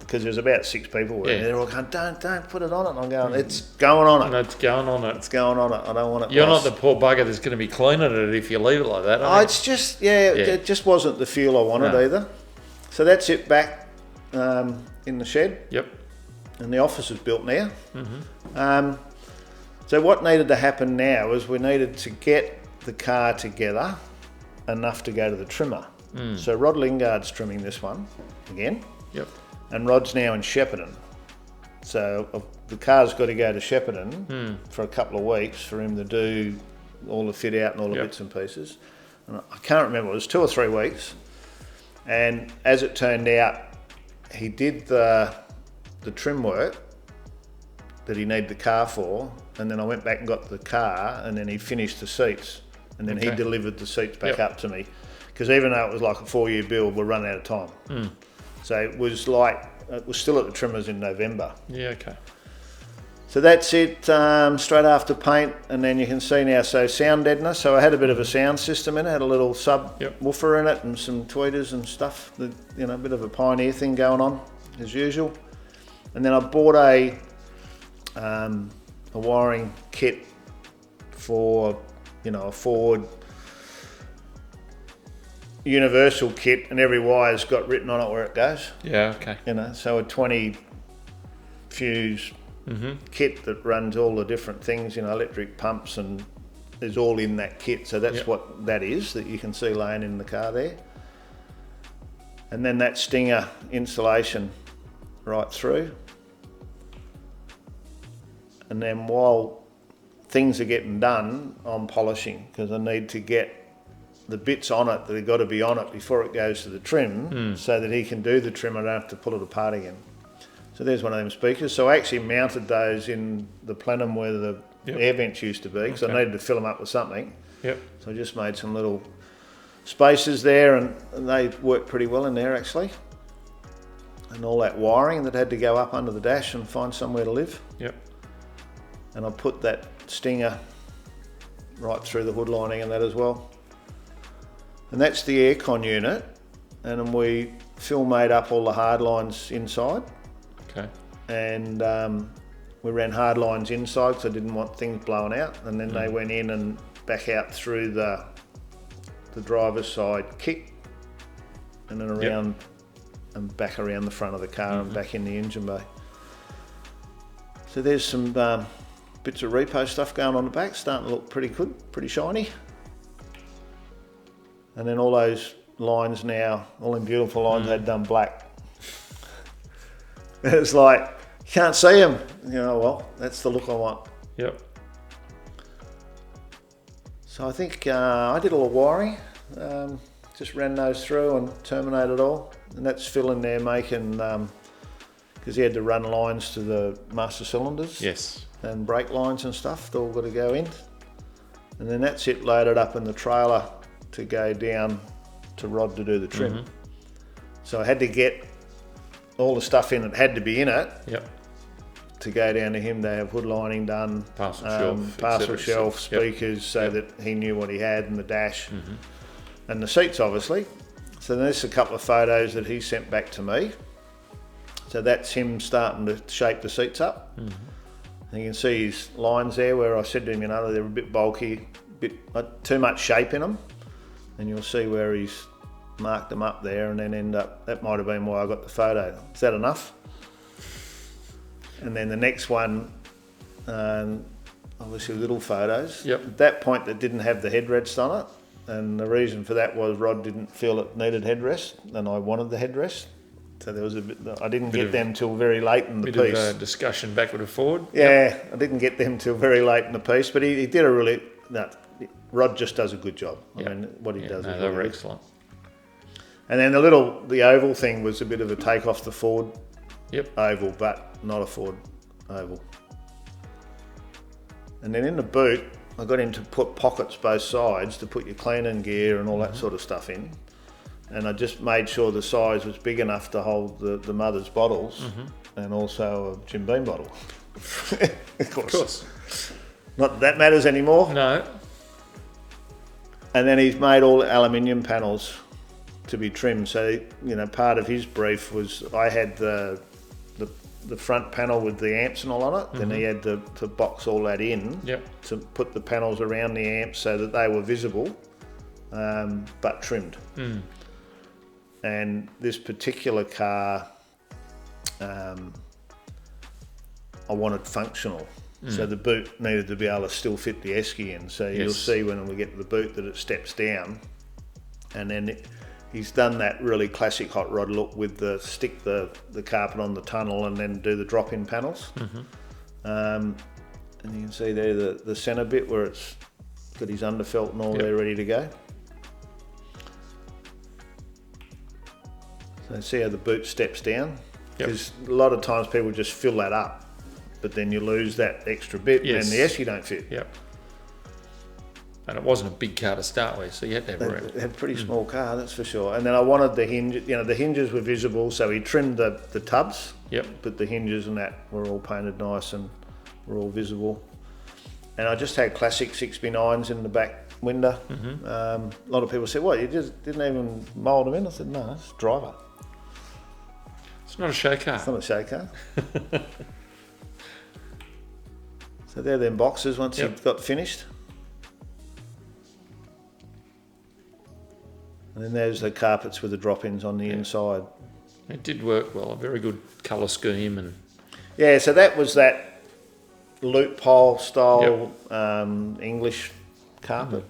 because there's about 6 people there, they're all going, don't put it on it. And I'm going, it's going on it. No, it's going on it. It's going on it. I don't want it. You're gloss. not the poor bugger that's going to be cleaning it if you leave it like that. It's just, it just wasn't the feel I wanted either. So that's it back in the shed. Yep. And the office is built now. So what needed to happen now is we needed to get the car together enough to go to the trimmer. So Rod Lingard's trimming this one again. Yep. And Rod's now in Shepparton. So the car's got to go to Shepparton for a couple of weeks for him to do all the fit out and all the bits and pieces. And I can't remember, it was 2 or 3 weeks. And as it turned out, he did the trim work that he needed the car for, and then I went back and got the car, and then he finished the seats, and then he delivered the seats back up to me, because even though it was like a 4-year build, we're running out of time. So it was still at the trimmers in November. Yeah, okay. So that's it, straight after paint, and then you can see now, so sound deadener. So I had a bit of a sound system in it, had a little subwoofer in it and some tweeters and stuff, that, you know, a bit of a Pioneer thing going on as usual. And then I bought a wiring kit for, you know, a Ford universal kit, and every wire's got written on it where it goes. Yeah, okay. You know, so a 20 fuse kit that runs all the different things, you know, electric pumps, and is all in that kit. So that's what that is, that you can see laying in the car there. And then that Stinger insulation right through. And then while things are getting done, I'm polishing, because I need to get the bits on it that have got to be on it before it goes to the trim, so that he can do the trim. I don't have to pull it apart again. So there's one of them speakers. So I actually mounted those in the plenum where the air vents used to be, because I needed to fill them up with something. So I just made some little spaces there, and they worked pretty well in there actually. And all that wiring that had to go up under the dash and find somewhere to live. And I put that Stinger right through the hood lining and that as well. And that's the aircon unit, and we Phil made up all the hard lines inside. And we ran hard lines inside, because I didn't want things blowing out, and then they went in and back out through the driver's side kick, and then around and back around the front of the car and back in the engine bay. So there's some bits of repo stuff going on the back, starting to look pretty good, pretty shiny. And then all those lines now, all them beautiful lines, they'd done black. It's like, you can't see them. You know, well, that's the look I want. So I think I did all the wiring, just ran those through and terminated all. And that's Phil in there making, because he had to run lines to the master cylinders. And brake lines and stuff, they're all got to go in. And then that's it loaded up in the trailer to go down to Rod to do the trim. So I had to get all the stuff in that had to be in it to go down to him to have hood lining done, parcel shelf, speakers, so that he knew what he had, and the dash, and the seats obviously. So there's a couple of photos that he sent back to me. So that's him starting to shape the seats up. And you can see his lines there where I said to him, you know, they're a bit bulky, too much shape in them. And you'll see where he's marked them up there, and then end up, that might have been why I got the photo. Is that enough? And then the next one, obviously little photos. At that point, that didn't have the headrest on it. And the reason for that was Rod didn't feel it needed headrest, and I wanted the headrest. So there was a bit, I didn't get them till very late in the piece. Bit of a discussion backward and forward. I didn't get them till very late in the piece, but he did a really, Rod just does a good job. I mean, what he does is they were really excellent. And then the oval thing was a bit of a take off the Ford oval, but not a Ford oval. And then in the boot, I got him to put pockets both sides to put your cleaning gear and all that sort of stuff in. And I just made sure the size was big enough to hold the mother's bottles and also a Jim Beam bottle. Of course. Not that matters anymore. No. And then he's made all aluminium panels to be trimmed. So, you know, part of his brief was I had the front panel with the amps and all on it. Then he had to box all that in to put the panels around the amps so that they were visible, but trimmed. And this particular car, I wanted functional. So the boot needed to be able to still fit the esky in. So you'll see when we get to the boot that it steps down. And then he's done that really classic hot rod look with stick the carpet on the tunnel and then do the drop-in panels. And you can see there the centre bit where it's got his underfelt and all there ready to go. So see how the boot steps down? Because a lot of times people just fill that up, but then you lose that extra bit and the esky don't fit. And it wasn't a big car to start with, so you had to have room. It had a pretty small car, that's for sure. And then I wanted the hinge, you know, the hinges were visible, so he trimmed the tubs, but the hinges and that were all painted nice and were all visible. And I just had classic 6x9s in the back window. A lot of people said, "What, you just didn't even mould them in?" I said, "No, it's a driver. It's not a show car. It's not a show car." So they're them boxes once you've got finished. And then there's the carpets with the drop-ins on the inside. It did work well, a very good colour scheme. And yeah, so that was that loophole style English carpet.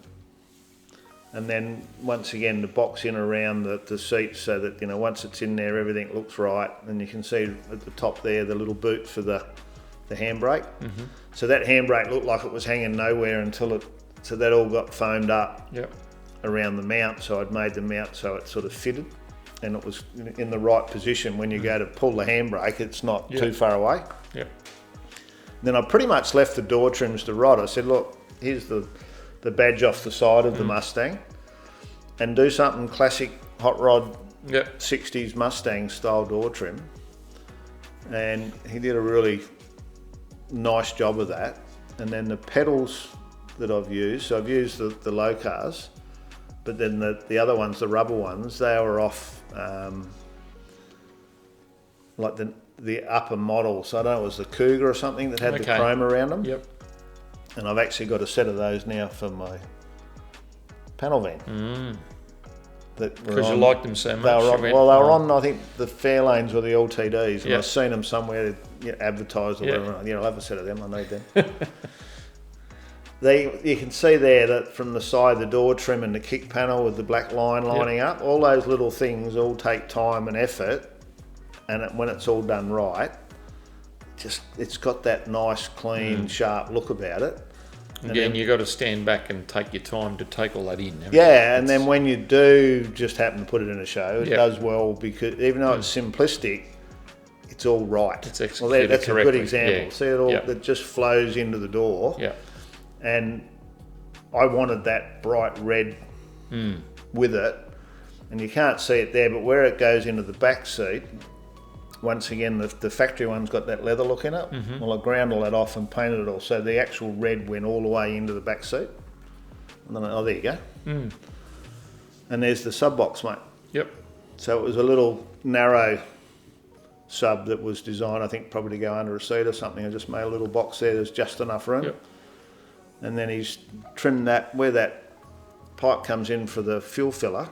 And then once again the box in around the seats so that, you know, once it's in there everything looks right, and you can see at the top there the little boot for the handbrake. So that handbrake looked like it was hanging nowhere until so that all got foamed up around the mount. So I'd made the mount so it sort of fitted and it was in the right position. When you go to pull the handbrake, it's not too far away. Then I pretty much left the door trims to rot. I said, look, here's the badge off the side of the Mustang, and do something classic hot rod 60s Mustang style door trim. And he did a really nice job of that. And then the pedals that I've used, so I've used the low cars, but then the other ones, the rubber ones, they were off like the upper model. So I don't know, it was the Cougar or something that had the chrome around them. And I've actually got a set of those now for my panel van. Because you liked them so much. They were on, I think the Fairlanes or the LTDs, and I've seen them somewhere advertised or whatever. You know, I'll have a set of them, I need them. You can see there that from the side, the door trim and the kick panel with the black line lining up, all those little things all take time and effort, and when it's all done right, it's got that nice, clean, sharp look about it. Again, you've got to stand back and take your time to take all that in. And then when you do just happen to put it in a show, it does well, because even though it's simplistic, it's all right. It's executed that's correctly. A good example. See, it just flows into the door. And I wanted that bright red with it, and you can't see it there, but where it goes into the back seat, once again, the factory one's got that leather look in it. Well, I ground all that off and painted it all, so the actual red went all the way into the back seat. And then, there you go. And there's the sub box, mate. So it was a little narrow sub that was designed, I think, probably to go under a seat or something. I just made a little box there. There's just enough room. And then he's trimmed that where that pipe comes in for the fuel filler.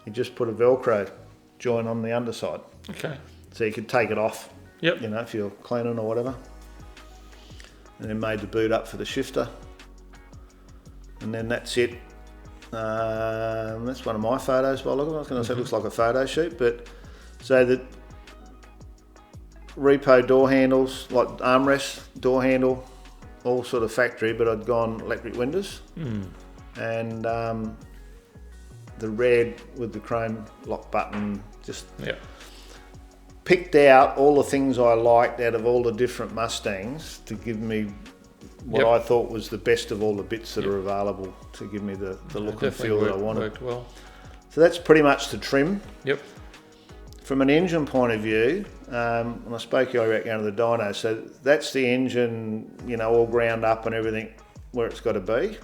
He just put a Velcro joint on the underside. So you could take it off, you know, if you're cleaning or whatever. And then made the boot up for the shifter. And then that's it. That's one of my photos by look at it. I was going to say it looks like a photo shoot, but so the repo door handles, like armrest, door handle, all sort of factory, but I'd gone electric windows. And the red with the chrome lock button, just picked out all the things I liked out of all the different Mustangs to give me what I thought was the best of all the bits that are available to give me the look and feel that I wanted. Worked well. So that's pretty much the trim. From an engine point of view, and I spoke to you about going to the dyno, so that's the engine, you know, all ground up and everything where it's got to be.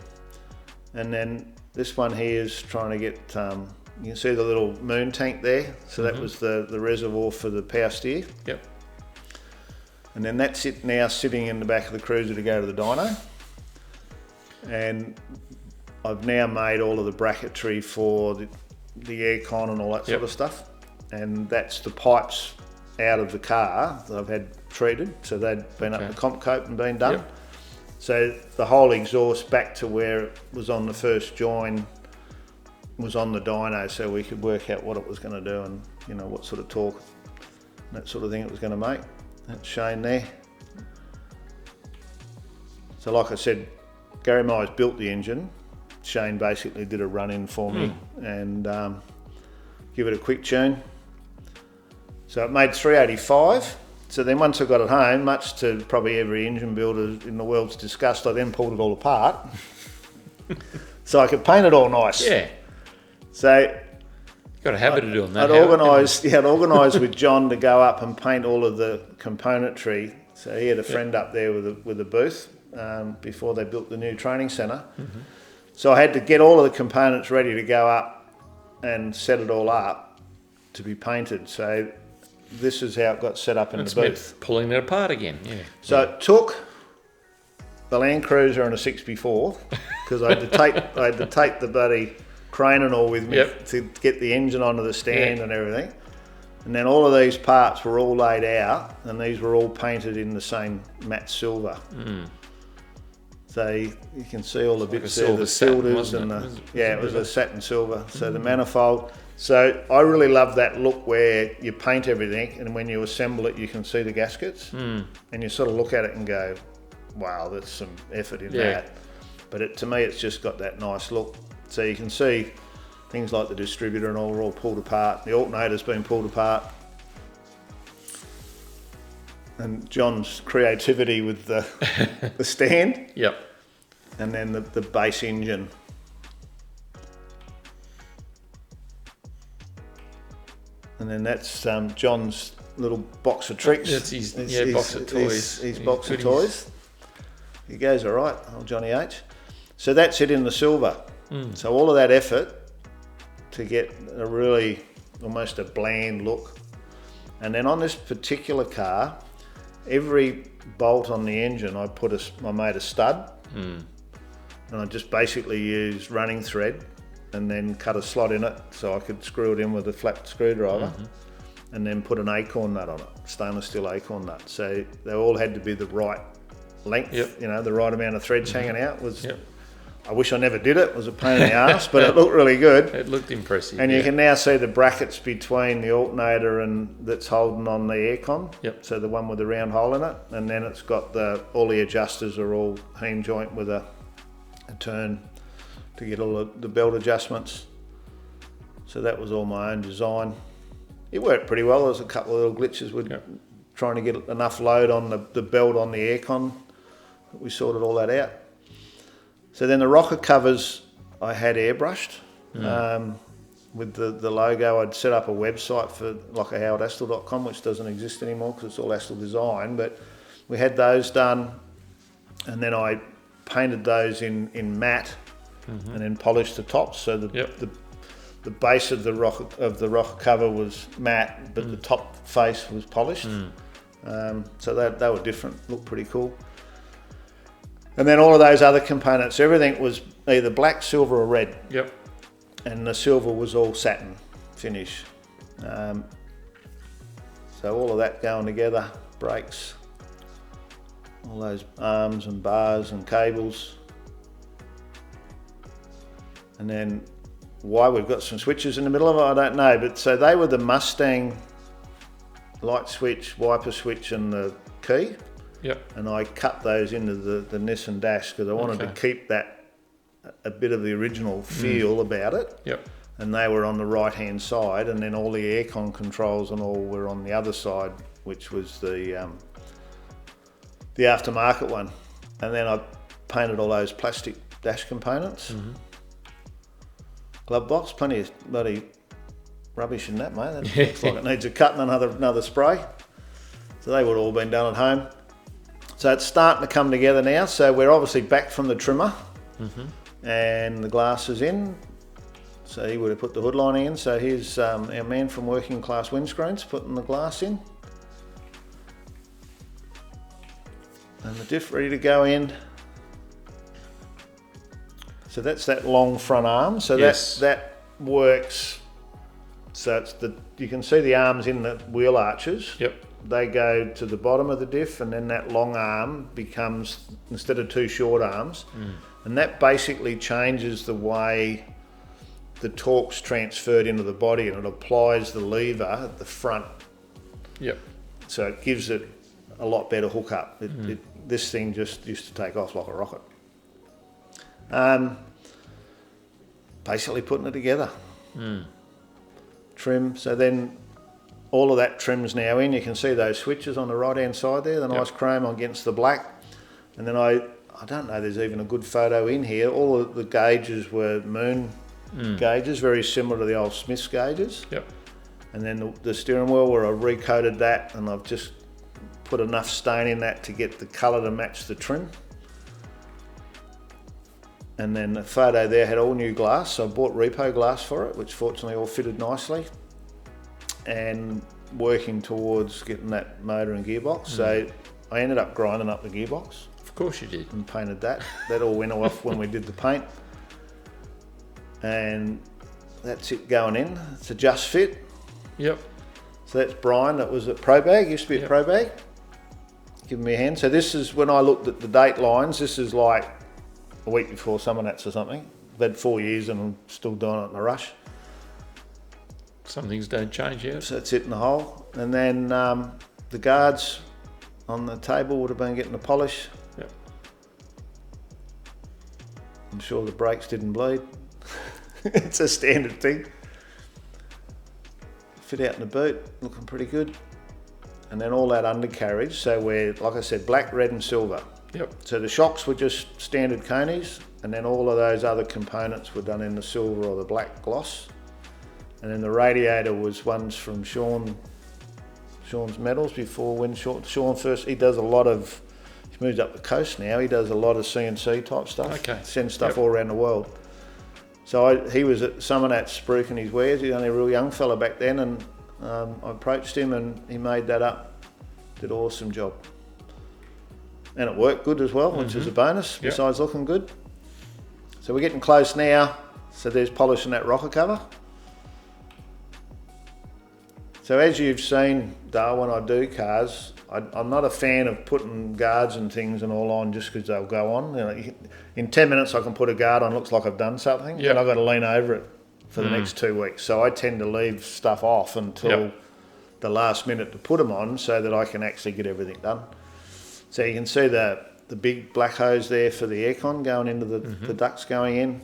And then this one here is trying to get, you can see the little moon tank there. So that was the reservoir for the power steer. And then that's it now sitting in the back of the cruiser to go to the dyno. And I've now made all of the bracketry for the aircon and all that sort of stuff. And that's the pipes out of the car that I've had treated. So they'd been up the comp coat and been done. So the whole exhaust back to where it was on the first join was on the dyno, so we could work out what it was going to do and, you know, what sort of torque, that sort of thing it was going to make. That's shown there. So like I said, Gary Myers built the engine. Shane basically did a run-in for me and give it a quick tune. So it made 385. So then once I got it home, much to probably every engine builder in the world's disgust, I then pulled it all apart so I could paint it all nice. So you've got a habit of doing that. I'd organised with John to go up and paint all of the componentry So he had a friend up there with a booth before they built the new training centre. Mm-hmm. So I had to get all of the components ready to go up and set it all up to be painted. So this is how it got set up in the booth. Pulling it apart again, yeah. So it took the Land Cruiser and a 6x4 because I had to take the bloody crane and all with me to get the engine onto the stand and everything. And then all of these parts were all laid out, and these were all painted in the same matte silver. So you can see all the bits there, the cylinders and it was a satin silver. So the manifold. So I really love that look where you paint everything, and when you assemble it, you can see the gaskets, and you sort of look at it and go, "Wow, there's some effort in that." But to me, it's just got that nice look. So you can see things like the distributor and all are all pulled apart. The alternator's been pulled apart. And John's creativity with the stand. Yep. And then the base engine. And then that's John's little box of tricks. That's his box of toys. His box of toys. He goes all right, old Johnny H. So that's it in the silver. So all of that effort to get a really almost a bland look. And then on this particular car, every bolt on the engine I made a stud, and I just basically used running thread and then cut a slot in it so I could screw it in with a flat screwdriver, and then put an acorn nut on it, stainless steel acorn nut. So they all had to be the right length, the right amount of threads hanging out. I wish I never did it. It was a pain in the ass, but it looked really good. It looked impressive. And you can now see the brackets between the alternator and that's holding on the aircon. So the one with the round hole in it, and then it's got all the adjusters are all heme joint with a turn to get all the belt adjustments. So that was all my own design. It worked pretty well. There was a couple of little glitches with trying to get enough load on the belt on the aircon. We sorted all that out. So then the rocker covers I had airbrushed with the logo. I'd set up a website for like a howardastill.com, which doesn't exist anymore because it's all Astill design, but we had those done, and then I painted those in matte and then polished the tops. So the base of the rocker cover was matte, but the top face was polished. So they were different, looked pretty cool. And then all of those other components, everything was either black, silver or red. And the silver was all satin finish. So all of that going together, brakes, all those arms and bars and cables. And then why we've got some switches in the middle of it, I don't know. But so they were the Mustang light switch, wiper switch and the key. And I cut those into the Nissan dash because I wanted to keep that a bit of the original feel about it. And they were on the right hand side, and then all the aircon controls and all were on the other side, which was the aftermarket one. And then I painted all those plastic dash components. Glove box, plenty of bloody rubbish in that, mate. That looks like it needs a cut and another spray. So they would have all been done at home. So it's starting to come together now. So we're obviously back from the trimmer and the glass is in. So he would have put the hood lining in. So here's our man from Working Class Windscreens putting the glass in. And the diff ready to go in. So that's that long front arm. So that works. So it's you can see the arms in the wheel arches. They go to the bottom of the diff, and then that long arm becomes, instead of two short arms, and that basically changes the way the torque's transferred into the body, and it applies the lever at the front. So it gives it a lot better hookup. This thing just used to take off like a rocket. Basically putting it together. Trim. So then all of that trim's now in. You can see those switches on the right hand side there, the nice chrome against the black. And then I don't know, there's even a good photo in here. All of the gauges were moon gauges, very similar to the old Smith's gauges. And then the steering wheel, where I've recoated that, and I've just put enough stain in that to get the colour to match the trim. And then the photo there had all new glass, so I bought repo glass for it, which fortunately all fitted nicely. And working towards getting that motor and gearbox. So I ended up grinding up the gearbox. Of course you did. And painted that. That all went off when we did the paint. And that's it going in. It's a just fit. Yep. So that's Brian, that was at ProBag, used to be at ProBag. Giving me a hand. So this is, when I looked at the date lines, this is like a week before Summonats or something. I've had 4 years and I'm still doing it in a rush. Some things don't change yet. So that's it in the hole. And then the guards on the table would have been getting the polish. Yep. I'm sure the brakes didn't bleed. It's a standard thing. Fit out in the boot, looking pretty good. And then all that undercarriage, so we're, like I said, black, red and silver. Yep. So the shocks were just standard conies, and then all of those other components were done in the silver or the black gloss. And then the radiator was ones from Sean's Metals before, when Sean first, he does a lot of, he's moved up the coast now, he does a lot of CNC type stuff. Okay. Sends stuff all around the world. So he was at Summonats spruiking his wares. He was only a real young fella back then, and I approached him and he made that up. Did an awesome job. And it worked good as well, which is a bonus, besides looking good. So we're getting close now. So there's polishing that rocker cover. So as you've seen, Dale, when I do cars, I'm not a fan of putting guards and things and all on just because they'll go on. You know, in 10 minutes I can put a guard on, looks like I've done something, and I've got to lean over it for the next 2 weeks. So I tend to leave stuff off until the last minute to put them on so that I can actually get everything done. So you can see the big black hose there for the aircon going into the ducts going in,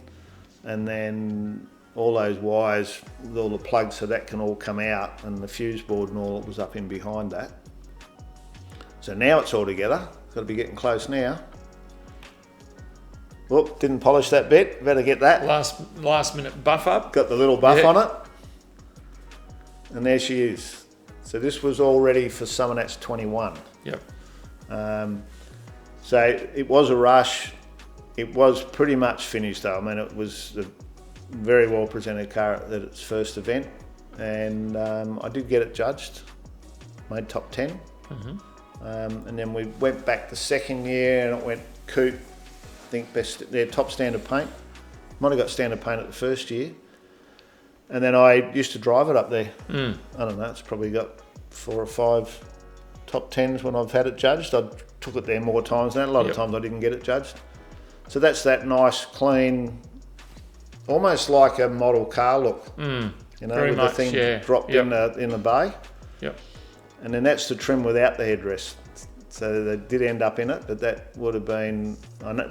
and then all those wires with all the plugs, so that can all come out, and the fuse board and all that was up in behind that. So now it's all together. Got to be getting close now. Whoop, didn't polish that bit. Better get that. Last minute buff up. Got the little buff on it. And there she is. So this was all ready for Summonats 21. Yep. So it was a rush. It was pretty much finished though. I mean, it was a very well presented car at its first event, and I did get it judged. Made top 10. And then we went back the second year and it went coupe. I think their top standard paint. Might have got standard paint at the first year. And then I used to drive it up there. I don't know, it's probably got 4 or 5 top 10s when I've had it judged. I took it there more times than that. A lot of times I didn't get it judged. So that's that nice, clean, almost like a model car look. You know, very with much, the thing dropped in the bay. Yep. And then that's the trim without the headrest. So they did end up in it, but that would have been,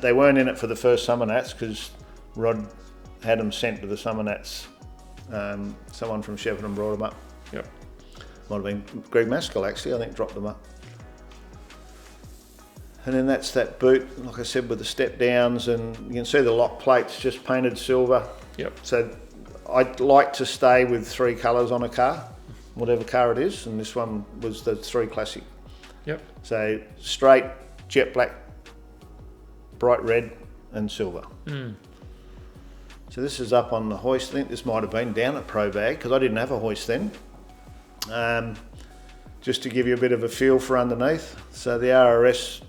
they weren't in it for the first Summonats because Rod had them sent to the Summonats. Someone from Shepparton brought them up. Yep. Might have been Greg Maskell actually, I think, dropped them up. And then that's that boot, like I said, with the step downs, and you can see the lock plates just painted silver. Yep. So I'd like to stay with 3 colours on a car, whatever car it is, and this one was the 3 Classic. Yep. So straight, jet black, bright red and silver. So this is up on the hoist. I think this might have been down at ProBag because I didn't have a hoist then. Just to give you a bit of a feel for underneath. So the RRS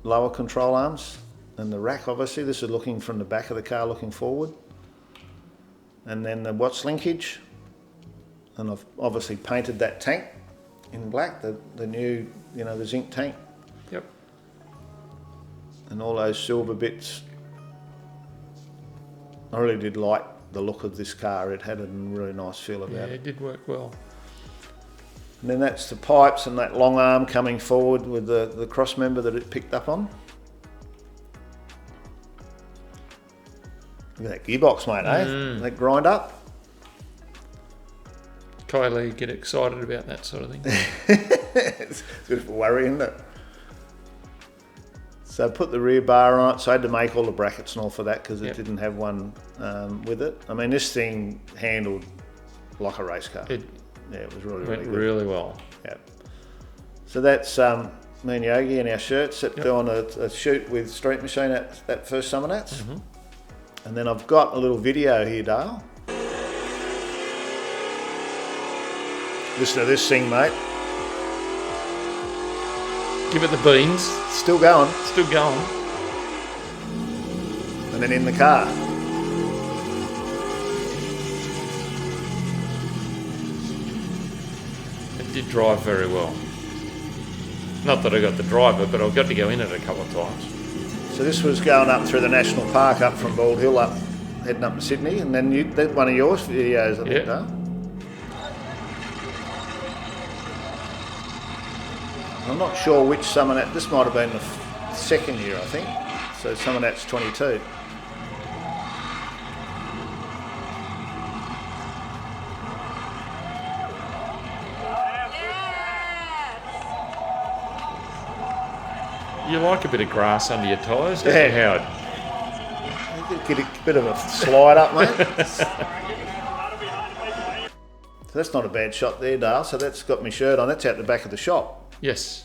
lower control arms and the rack, obviously. This is looking from the back of the car looking forward. And then the watch linkage. And I've obviously painted that tank in black, the new, the zinc tank. Yep. And all those silver bits. I really did like the look of this car. It had a really nice feel about it. Yeah, it did work well. And then that's the pipes and that long arm coming forward with the cross member that it picked up on. Look at that gearbox, mate, eh? That grind up. Kylie get excited about that sort of thing. It's a bit of a worry, isn't it? So I put the rear bar on it, so I had to make all the brackets and all for that because it didn't have one with it. I mean, this thing handled like a race car. It was really good. Really well. Yeah. So that's me and Yogi in our shirts doing a shoot with Street Machine at that first Summer Nats. And then I've got a little video here, Dale. Listen to this thing, mate. Give it the beans. Still going. Still going. And then in the car. It did drive very well. Not that I got the driver, but I got to go in it a couple of times. So this was going up through the national park up from Bald Hill, up heading up to Sydney, and then that's one of your videos, I think, Dale. I'm not sure which Summer Nat. This might have been the second year, I think. So Summer Nat's 22. You like a bit of grass under your tyres, don't you, Howard? Get a bit of a slide up, mate. So that's not a bad shot there, Dale. So that's got my shirt on. That's out the back of the shop. Yes.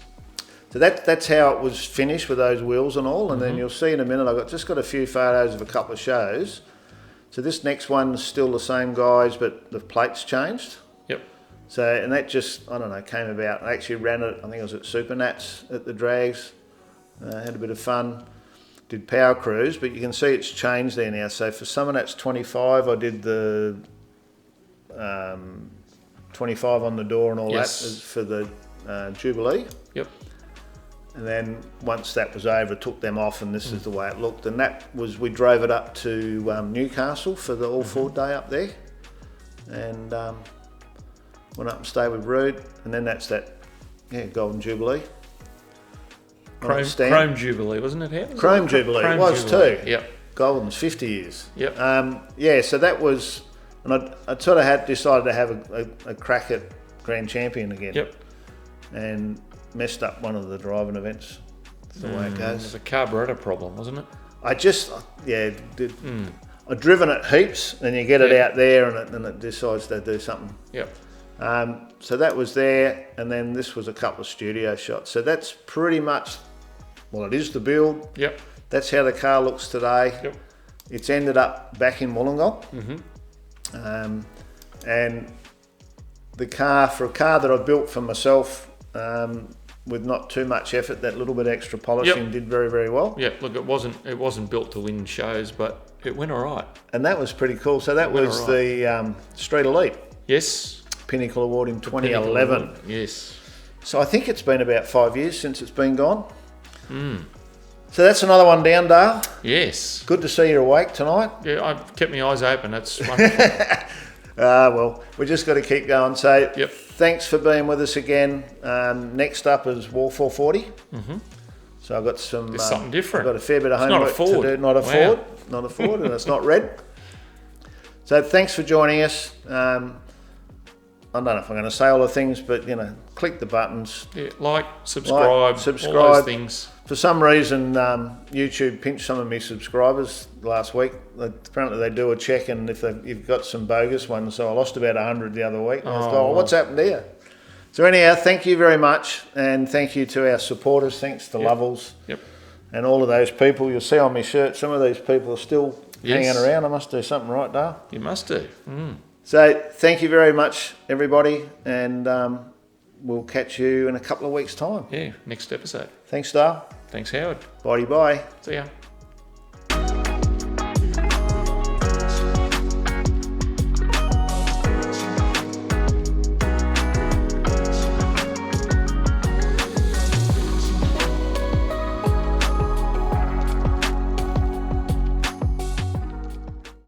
So that's how it was finished with those wheels and all. And then you'll see in a minute, I've just got a few photos of a couple of shows. So this next one's still the same guys, but the plates changed. Yep. So, and that just, I don't know, came about. I actually ran it, I think it was at Super Nats at the drags. Had a bit of fun. Did power cruise, but you can see it's changed there now. So for Summer Nats 25, I did the 25 on the door and all that as for the Jubilee. Yep. And then once that was over, took them off, and this is the way it looked. And that was, we drove it up to Newcastle for the all-four day up there, and went up and stayed with Rude. And then that's that, Golden Jubilee. Chrome Jubilee, wasn't it, Howard? Chrome Jubilee, it was too. Yep. Golden's 50 years. Yep. So that was, and I sort of had decided to have a crack at Grand Champion again. Yep. And messed up one of the driving events. That's the way it goes. It was a carburetor problem, wasn't it? I just, did. I've driven it heaps, and you get it out there, and it decides to do something. Yep. So that was there, and then this was a couple of studio shots. So that's pretty much, well, it is the build. Yep. That's how the car looks today. Yep. It's ended up back in Wollongong. And the car, for a car that I built for myself, with not too much effort, that little bit extra polishing did very, very well. Yeah, look, it wasn't built to win shows, but it went all right. And that was pretty cool. So that was the Street Elite. Yes. Pinnacle Award in 2011. Award. Yes. So I think it's been about 5 years since it's been gone. So that's another one down, Dale. Yes. Good to see you awake tonight. Yeah, I've kept my eyes open. That's wonderful. Well, we just got to keep going. So thanks for being with us again. Next up is War 440. So I've got some. It's something different. I've got a fair bit of homework to do. Not a Ford. Not a Ford, and it's not red. So thanks for joining us. I don't know if I'm going to say all the things, but click the buttons. Yeah, subscribe, all those things. For some reason, YouTube pinched some of my subscribers last week. Apparently they do a check, and if you've got some bogus ones, so I lost about 100 the other week. And I thought, what's happened here? So anyhow, thank you very much, and thank you to our supporters. Thanks to Lovels and all of those people. You'll see on my shirt, some of these people are still hanging around. I must do something right, Dale. You must do. So thank you very much, everybody, and we'll catch you in a couple of weeks' time. Yeah, next episode. Thanks, Dale. Thanks, Howard. Bye. See ya.